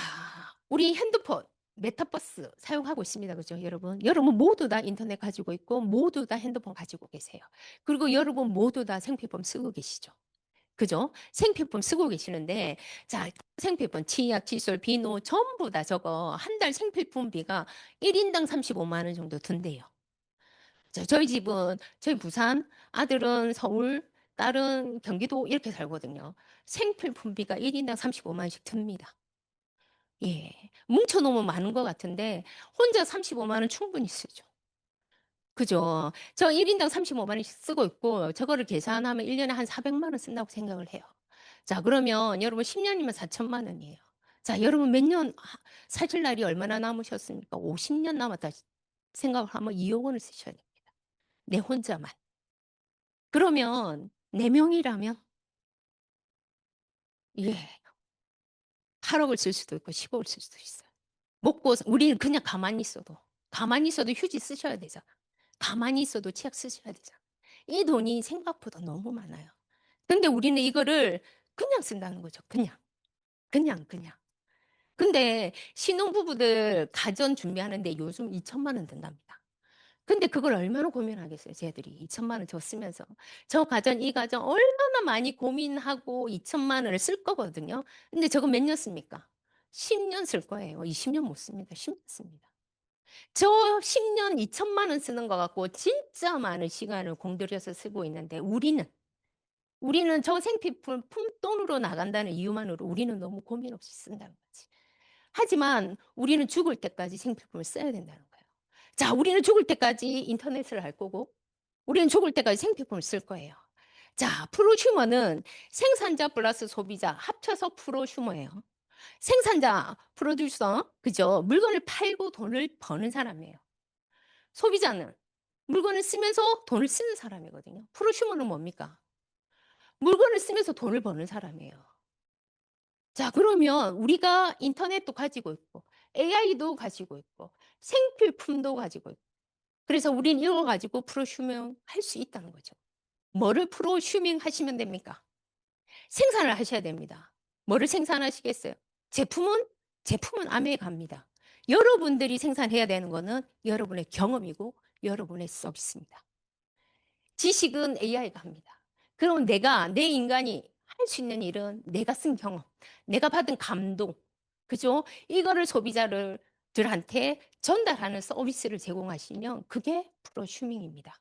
우리 핸드폰 메타버스 사용하고 있습니다. 그죠, 여러분? 여러분 모두 다 인터넷 가지고 있고 모두 다 핸드폰 가지고 계세요. 그리고 여러분 모두 다 생필품 쓰고 계시죠. 그죠? 생필품 쓰고 계시는데, 자, 생필품, 치약, 칫솔, 비누, 전부 다 저거 한 달 생필품비가 1인당 35만 원 정도 든대요. 자, 저희 집은, 저희 부산, 아들은 서울, 딸은 경기도 이렇게 살거든요. 생필품비가 1인당 35만 원씩 듭니다. 예. 뭉쳐놓으면 많은 것 같은데, 혼자 35만 원 충분히 쓰죠. 그죠? 저 1인당 35만 원씩 쓰고 있고, 저거를 계산하면 1년에 한 400만 원 쓴다고 생각을 해요. 자, 그러면 여러분 10년이면 4천만 원이에요. 자, 여러분 몇 년 사실 날이 얼마나 남으셨습니까? 50년 남았다 생각을 하면 2억 원을 쓰셔야 됩니다. 내 혼자만. 그러면 4명이라면 예, 8억을 쓸 수도 있고 10억을 쓸 수도 있어요. 먹고 우리는 그냥 가만히 있어도 휴지 쓰셔야 되잖아. 가만히 있어도 치약 쓰셔야 되잖아. 이 돈이 생각보다 너무 많아요. 근데 우리는 이거를 그냥 쓴다는 거죠. 그냥. 근데 신혼부부들 가전 준비하는데 요즘 2천만 원 든답니다. 근데 그걸 얼마나 고민하겠어요, 쟤들이. 2천만 원 저 쓰면서. 저 가전, 이 가전 얼마나 많이 고민하고 2천만 원을 쓸 거거든요. 근데 저거 몇 년 씁니까? 10년 쓸 거예요. 20년 못 씁니다. 10년 씁니다. 저 10년 2천만 원 쓰는 거 갖고 진짜 많은 시간을 공들여서 쓰고 있는데 우리는 저 생필품 품돈으로 나간다는 이유만으로 우리는 너무 고민 없이 쓴다는 거지. 하지만 우리는 죽을 때까지 생필품을 써야 된다는 거예요. 자, 우리는 죽을 때까지 인터넷을 할 거고, 우리는 죽을 때까지 생필품을 쓸 거예요. 자, 프로슈머는 생산자 플러스 소비자 합쳐서 프로슈머예요. 생산자, 프로듀서, 그죠? 물건을 팔고 돈을 버는 사람이에요. 소비자는 물건을 쓰면서 돈을 쓰는 사람이거든요. 프로슈머는 뭡니까? 물건을 쓰면서 돈을 버는 사람이에요. 자, 그러면 우리가 인터넷도 가지고 있고, AI도 가지고 있고, 생필품도 가지고 있고, 그래서 우린 이거 가지고 프로슈밍 할 수 있다는 거죠. 뭐를 프로슈밍 하시면 됩니까? 생산을 하셔야 됩니다. 뭐를 생산하시겠어요? 제품은, 제품은 아메에 갑니다. 여러분들이 생산해야 되는 거는 여러분의 경험이고, 여러분의 서비스입니다. 지식은 AI가 합니다. 그럼 내 인간이 할 수 있는 일은 내가 쓴 경험, 내가 받은 감동, 그죠? 이거를 소비자들한테 전달하는 서비스를 제공하시면 그게 프로슈밍입니다.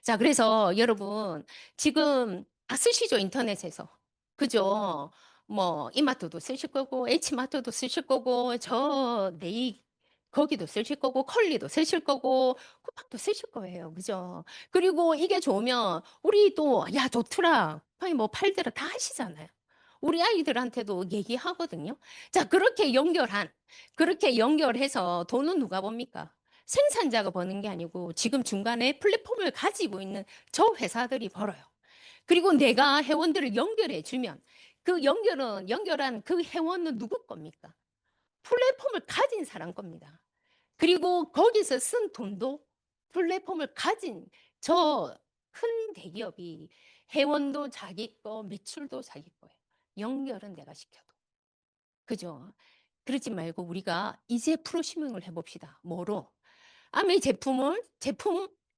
자, 그래서 여러분, 지금 다 쓰시죠, 인터넷에서. 그죠? 뭐 이마트도 쓰실 거고 H마트도 쓰실 거고 저 네이 거기도 쓰실 거고 컬리도 쓰실 거고 쿠팡도 쓰실 거예요. 그죠? 그리고 이게 좋으면 우리 또 야 좋더라. 아니 뭐 팔더라 다 하시잖아요. 우리 아이들한테도 얘기하거든요. 자, 그렇게 연결해서 돈은 누가 법니까? 생산자가 버는 게 아니고 지금 중간에 플랫폼을 가지고 있는 저 회사들이 벌어요. 그리고 내가 회원들을 연결해 주면 연결한 그 회원은 누구 겁니까? 플랫폼을 가진 사람 겁니다. 그리고 거기서 쓴 돈도 플랫폼을 가진 저 큰 대기업이 회원도 자기 거, 매출도 자기 거예요. 연결은 내가 시켜도. 그죠? 그러지 말고 우리가 이제 프로시밍을 해봅시다. 뭐로? 아메 제품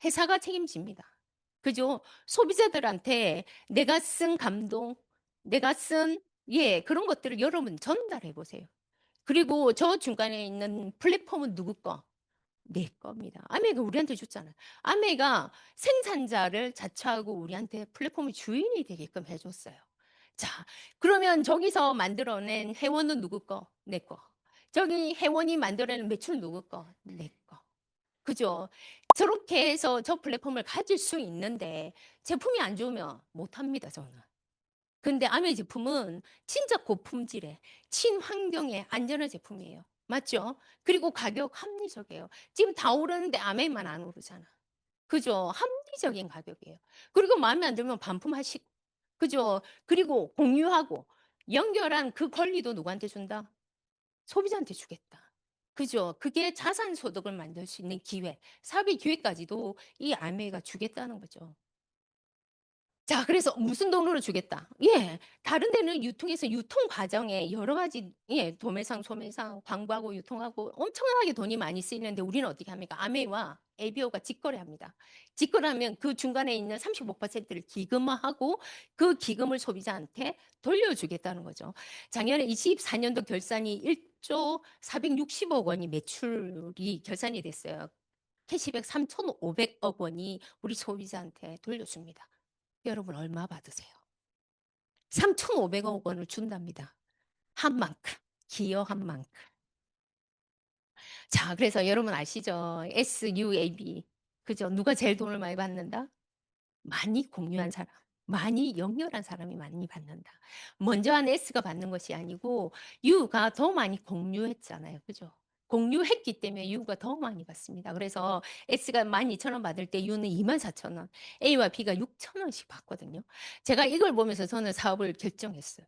회사가 책임집니다. 그죠? 소비자들한테 내가 쓴 감동, 내가 쓴, 예, 그런 것들을 여러분 전달해 보세요. 그리고 저 중간에 있는 플랫폼은 누구 거? 내 겁니다. 아메가 우리한테 줬잖아요. 아메가 생산자를 자처하고 우리한테 플랫폼의 주인이 되게끔 해줬어요. 자, 그러면 저기서 만들어낸 회원은 누구 거? 내 거. 저기 회원이 만들어낸 매출 누구 거? 내 거. 그죠? 저렇게 해서 저 플랫폼을 가질 수 있는데 제품이 안 좋으면 못합니다, 저는. 근데 아메 제품은 진짜 고품질의 친환경의 안전한 제품이에요. 맞죠? 그리고 가격 합리적이에요. 지금 다 오르는데 아메만 안 오르잖아. 그죠? 합리적인 가격이에요. 그리고 마음에 안 들면 반품하시고. 그죠? 그리고 공유하고 연결한 그 권리도 누구한테 준다? 소비자한테 주겠다. 그죠? 그게 자산 소득을 만들 수 있는 기회, 사업의 기회까지도 이 아메가 주겠다는 거죠. 자, 그래서 무슨 돈으로 주겠다? 예, 다른 데는 유통해서 유통 과정에 여러 가지, 예, 도매상, 소매상, 광고하고 유통하고 엄청나게 돈이 많이 쓰이는데 우리는 어떻게 합니까? 아메와 에비오가 직거래합니다. 직거래하면 그 중간에 있는 35%를 기금화하고 그 기금을 소비자한테 돌려주겠다는 거죠. 작년에 24년도 결산이 1조 460억 원이 매출이 결산이 됐어요. 캐시백 3,500억 원이 우리 소비자한테 돌려줍니다. 여러분 얼마 받으세요? 3,500억 원을 준답니다. 한 만큼, 기여한 만큼. 자, 그래서 여러분 아시죠? SUAB. 그죠? 누가 제일 돈을 많이 받는다? 많이 공유한 사람, 많이 연결한 사람이 많이 받는다. 먼저 한 S가 받는 것이 아니고 U가 더 많이 공유했잖아요. 그죠? 공유했기 때문에 U가 더 많이 받습니다. 그래서 S가 12,000원 받을 때 U는 24,000원, A와 B가 6,000원씩 받거든요. 제가 이걸 보면서 저는 사업을 결정했어요.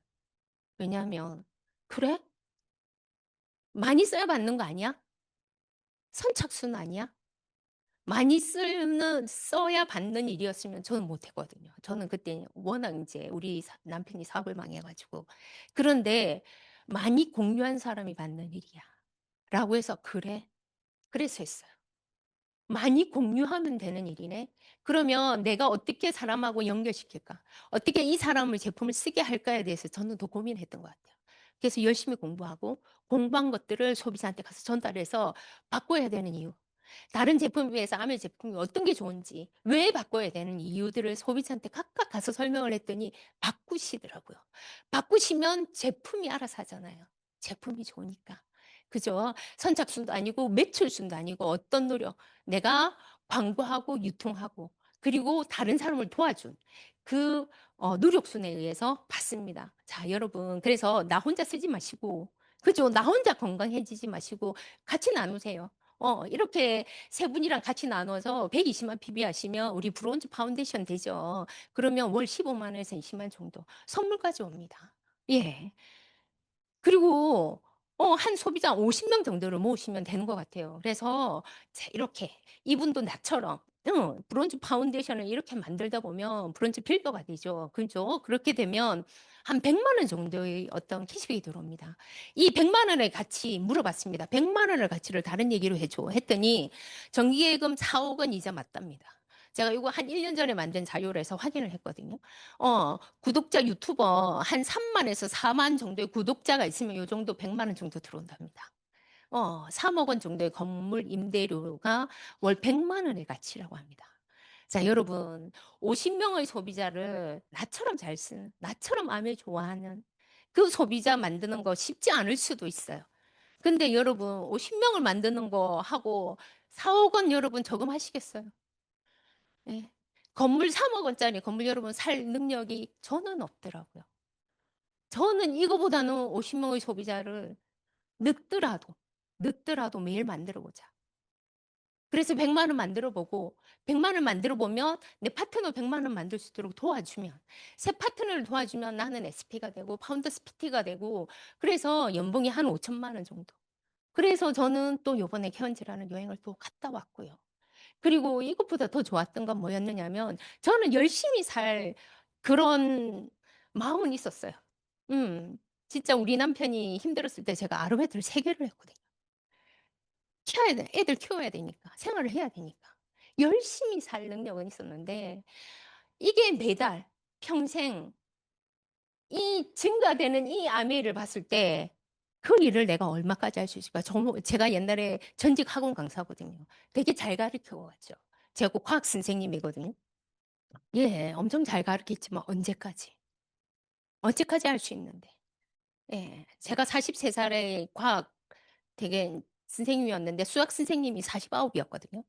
왜냐하면, 그래? 많이 써야 받는 거 아니야? 선착순 아니야? 써야 받는 일이었으면 저는 못했거든요. 저는 그때 워낙 이제 우리 남편이 사업을 망해가지고. 그런데 많이 공유한 사람이 받는 일이야. 라고 해서, 그래? 그래서 했어요. 많이 공유하면 되는 일이네. 그러면 내가 어떻게 사람하고 연결시킬까? 어떻게 이 사람을 제품을 쓰게 할까에 대해서 저는 더 고민했던 것 같아요. 그래서 열심히 공부하고 공부한 것들을 소비자한테 가서 전달해서 바꿔야 되는 이유. 다른 제품에 비해서 아메 제품이 어떤 게 좋은지, 왜 바꿔야 되는 이유들을 소비자한테 각각 가서 설명을 했더니 바꾸시더라고요. 바꾸시면 제품이 알아서 하잖아요. 제품이 좋으니까. 그죠? 선착순도 아니고 매출순도 아니고 어떤 노력, 내가 광고하고 유통하고 그리고 다른 사람을 도와준 그 노력순에 의해서 받습니다. 자, 여러분. 그래서 나 혼자 쓰지 마시고, 그죠? 나 혼자 건강해지지 마시고 같이 나누세요. 이렇게 세 분이랑 같이 나눠서 120만 PB 하시면 우리 브론즈 파운데이션 되죠. 그러면 월 15만 원에서 20만 정도 선물까지 옵니다. 예. 그리고 한 소비자 50명 정도를 모으시면 되는 것 같아요. 그래서 자, 이렇게 이분도 나처럼 브론즈 파운데이션을 이렇게 만들다 보면 브론즈 빌더가 되죠. 그죠? 그렇게 되면 한 100만 원 정도의 어떤 캐시백이 들어옵니다. 이 100만 원의 가치 물어봤습니다. 100만 원의 가치를 다른 얘기로 해줘. 했더니 정기예금 4억 원 이자 맞답니다. 제가 이거 한 1년 전에 만든 자료라서 확인을 했거든요. 구독자 유튜버 한 3만에서 4만 정도의 구독자가 있으면 요 정도 100만 원 정도 들어온답니다. 3억 원 정도의 건물 임대료가 월 100만 원의 가치라고 합니다. 자, 여러분, 50명의 소비자를 나처럼 잘 쓰는, 나처럼 암을 좋아하는 그 소비자 만드는 거 쉽지 않을 수도 있어요. 근데 여러분, 50명을 만드는 거 하고 4억 원 여러분 저금하시겠어요? 예. 건물 3억 원짜리 건물 여러분 살 능력이 저는 없더라고요. 저는 이거보다는 50명의 소비자를 늦더라도, 늦더라도 매일 만들어 보자. 그래서 100만 원 만들어 보고, 100만 원 만들어 보면 내 파트너 100만 원 만들 수 있도록 도와주면, 새 파트너를 도와주면 나는 SP가 되고, 파운더스 PT가 되고, 그래서 연봉이 한 5천만 원 정도. 그래서 저는 또 요번에 케언즈라는 여행을 또 갔다 왔고요. 그리고 이것보다 더 좋았던 건 뭐였느냐면, 저는 열심히 살 그런 마음은 있었어요. 음, 진짜 우리 남편이 힘들었을 때 제가 아르바이트를 3개를 했거든요. 키워야 돼. 애들 키워야 되니까. 생활을 해야 되니까. 열심히 살 능력은 있었는데, 이게 매달, 평생, 이 증가되는 이 아메이를 봤을 때, 그 일을 내가 얼마까지 할 수 있을까? 제가 옛날에 전직 학원 강사거든요. 되게 잘 가르쳐 갔죠. 제가 꼭 과학 선생님이거든요. 예, 엄청 잘 가르쳤지만 언제까지? 언제까지 할 수 있는데? 예, 제가 43살에 과학 되게 선생님이었는데 수학 선생님이 49이었거든요.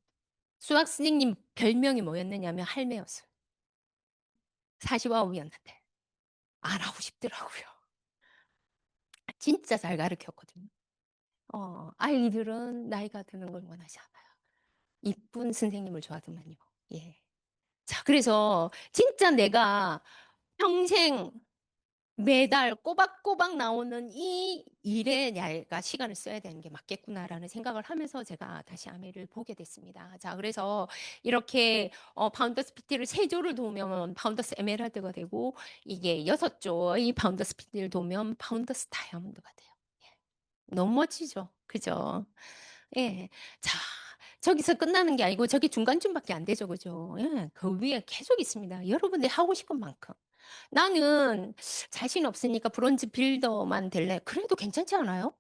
수학 선생님 별명이 뭐였느냐면 할매였어요. 49이었는데 안 하고 싶더라고요. 진짜 잘 가르쳤거든요. 아이들은 나이가 드는 걸 원하지 않아요. 이쁜 선생님을 좋아하더만요. 예. 자, 그래서 진짜 내가 평생 매달 꼬박꼬박 나오는 이 일에 내가 시간을 써야 되는 게 맞겠구나라는 생각을 하면서 제가 다시 아메를 보게 됐습니다. 자, 그래서 이렇게 파운더스 PT를 3조를 도우면 파운더스 에메랄드가 되고 이게 6조의 파운더스 PT를 도우면 파운더스 다이아몬드가 돼요. 너무 멋지죠? 그죠? 예. 자, 저기서 끝나는 게 아니고 저기 중간쯤밖에 안 되죠. 그죠? 예. 그 위에 계속 있습니다. 여러분들이 하고 싶은 만큼. 나는 자신 없으니까 브론즈 빌더만 될래. 그래도 괜찮지 않아요?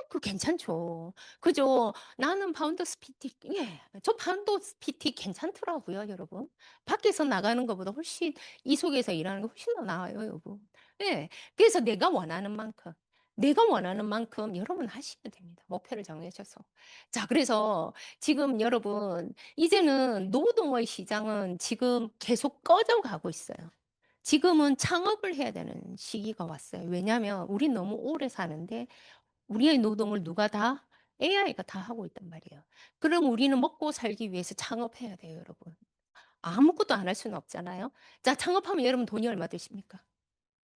그 괜찮죠. 그죠? 나는 파운더스 PT, 예. 저 파운더스 PT 괜찮더라고요, 여러분. 밖에서 나가는 것보다 훨씬, 이 속에서 일하는 게 훨씬 더 나아요, 여러분. 예. 그래서 내가 원하는 만큼 여러분 하시면 됩니다. 목표를 정해셔서. 자, 그래서 지금 여러분, 이제는 노동의 시장은 지금 계속 꺼져가고 있어요. 지금은 창업을 해야 되는 시기가 왔어요. 왜냐하면 우리 너무 오래 사는데 우리의 노동을 누가 다 AI가 다 하고 있단 말이에요. 그럼 우리는 먹고 살기 위해서 창업해야 돼요, 여러분. 아무것도 안 할 수는 없잖아요. 자, 창업하면 여러분 돈이 얼마 되십니까?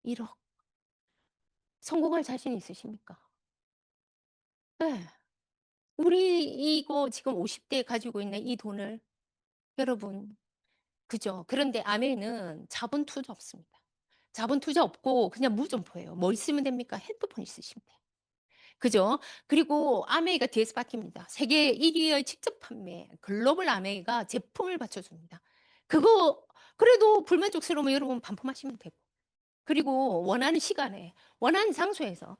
1억. 성공할 자신 있으십니까? 네. 우리 이거 지금 50대 가지고 있는 이 돈을 여러분, 그죠? 그런데 아메는 자본 투자 없습니다. 자본 투자 없고 그냥 무점포예요. 뭐 있으면 됩니까? 핸드폰 있으시면 돼요. 그죠? 그리고 아메이가 뒤에서 바뀝니다. 세계 1위의 직접 판매, 글로벌 아메이가 제품을 받쳐줍니다. 그거, 그래도 불만족스러우면 여러분 반품하시면 되고. 그리고 원하는 시간에, 원하는 장소에서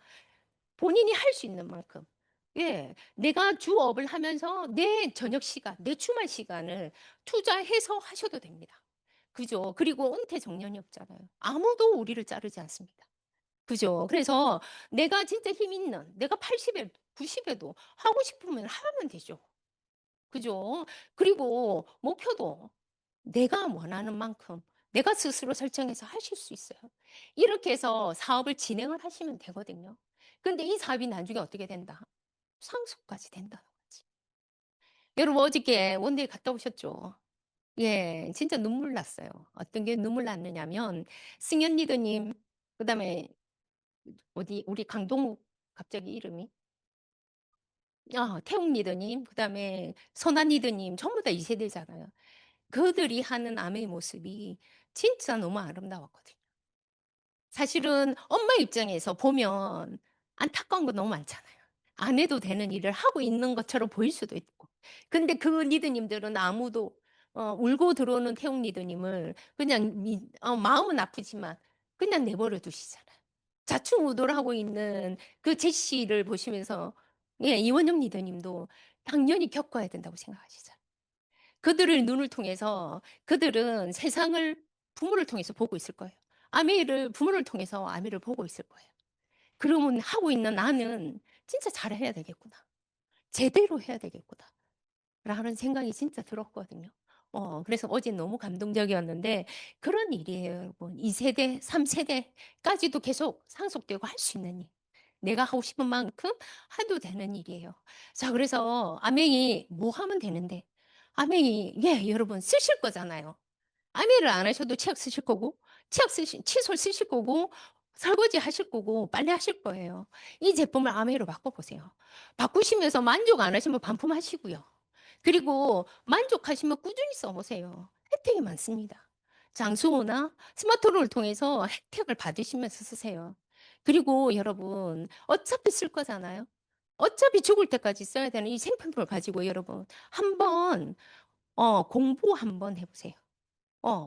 본인이 할 수 있는 만큼. 예, 내가 주업을 하면서 내 저녁 시간, 내 주말 시간을 투자해서 하셔도 됩니다. 그죠? 그리고 은퇴 정년이 없잖아요. 아무도 우리를 자르지 않습니다. 그죠? 그래서 내가 진짜 힘 있는, 내가 80에, 90에도 하고 싶으면 하면 되죠. 그죠? 그리고 목표도 내가 원하는 만큼 내가 스스로 설정해서 하실 수 있어요. 이렇게 해서 사업을 진행을 하시면 되거든요. 근데 이 사업이 나중에 어떻게 된다? 상속까지 된다는 거지. 여러분 어저께 원데이 갔다 오셨죠? 예, 진짜 눈물 났어요. 어떤 게 눈물 났느냐면 승현 리더님, 그다음에 어디 우리 강동욱 갑자기 이름이 태웅 리더님, 그다음에 선한 리더님 전부 다 2세대잖아요. 그들이 하는 아메의 모습이 진짜 너무 아름다웠거든요. 사실은 엄마 입장에서 보면 안타까운 거 너무 많잖아요. 안 해도 되는 일을 하고 있는 것처럼 보일 수도 있고. 근데 그 리더님들은 아무도 울고 들어오는 태웅 리더님을 그냥 마음은 아프지만 그냥 내버려 두시잖아요. 좌충우돌하고 있는 그 제시를 보시면서 예, 이원영 리더님도 당연히 겪어야 된다고 생각하시잖아요. 그들을 눈을 통해서 그들은 세상을 부모를 통해서 보고 있을 거예요. 아미를 부모를 통해서 아미를 보고 있을 거예요. 그러면 하고 있는 나는 진짜 잘해야 되겠구나. 제대로 해야 되겠구나. 라는 생각이 진짜 들었거든요. 그래서 어제 너무 감동적이었는데 그런 일이에요, 여러분. 2세대, 3세대까지도 계속 상속되고 할 수 있는 일. 내가 하고 싶은 만큼 해도 되는 일이에요. 자, 그래서 아맹이 뭐 하면 되는데? 아맹이, 예, 여러분 쓰실 거잖아요. 아메를 안 하셔도 치약 쓰실 거고, 칫솔 쓰실 거고, 설거지 하실 거고, 빨래 하실 거예요. 이 제품을 아메로 바꿔보세요. 바꾸시면서 만족 안 하시면 반품하시고요. 그리고 만족하시면 꾸준히 써보세요. 혜택이 많습니다. 장수호나 스마트폰을 통해서 혜택을 받으시면서 쓰세요. 그리고 여러분, 어차피 쓸 거잖아요. 어차피 죽을 때까지 써야 되는 이 생필품을 가지고 여러분, 한번, 공부 한번 해보세요.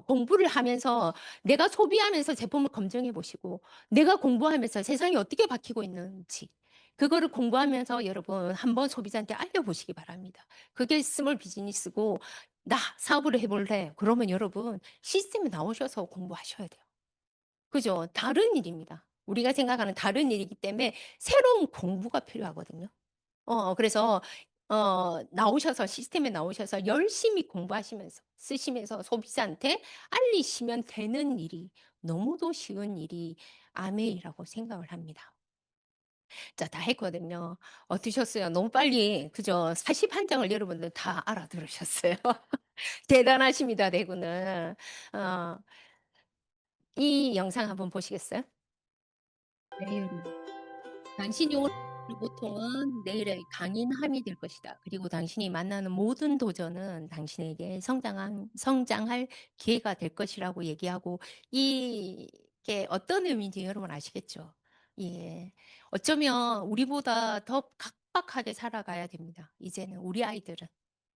공부를 하면서 내가 소비하면서 제품을 검증해 보시고 내가 공부하면서 세상이 어떻게 바뀌고 있는지 그거를 공부하면서 여러분 한번 소비자한테 알려보시기 바랍니다. 그게 스몰 비즈니스고 나 사업을 해볼래. 그러면 여러분 시스템에 나오셔서 공부하셔야 돼요. 그죠? 다른 일입니다. 우리가 생각하는 다른 일이기 때문에 새로운 공부가 필요하거든요. 그래서, 나오셔서, 시스템에 나오셔서 열심히 공부하시면서, 쓰시면서 소비자한테 알리시면 되는 일이 너무도 쉬운 일이 아메이라고 생각을 합니다. 자, 다 했거든요. 어떠셨어요? 너무 빨리, 그죠? 41장을 여러분들 다 알아들으셨어요. 대단하십니다, 대구는. 어, 이 영상 한번 보시겠어요? 네, 여러분. 당신이 오는 고통은 내일의 강인함이 될 것이다. 그리고 당신이 만나는 모든 도전은 당신에게 성장할 기회가 될 것이라고 얘기하고, 이게 어떤 의미인지 여러분 아시겠죠? 예. 어쩌면 우리보다 더 각박하게 살아가야 됩니다. 이제는 우리 아이들은.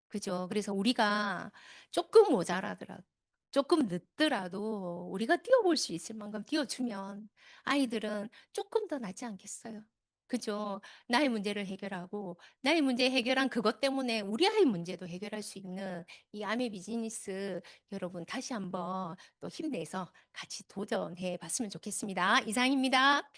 그죠? 그래서 우리가 조금 모자라더라도, 조금 늦더라도 우리가 뛰어볼 수 있을 만큼 뛰어주면 아이들은 조금 더 낫지 않겠어요? 그죠? 나의 문제를 해결하고, 나의 문제 해결한 그것 때문에 우리 아이 문제도 해결할 수 있는 이 아메 비즈니스 여러분 다시 한번 또 힘내서 같이 도전해 봤으면 좋겠습니다. 이상입니다.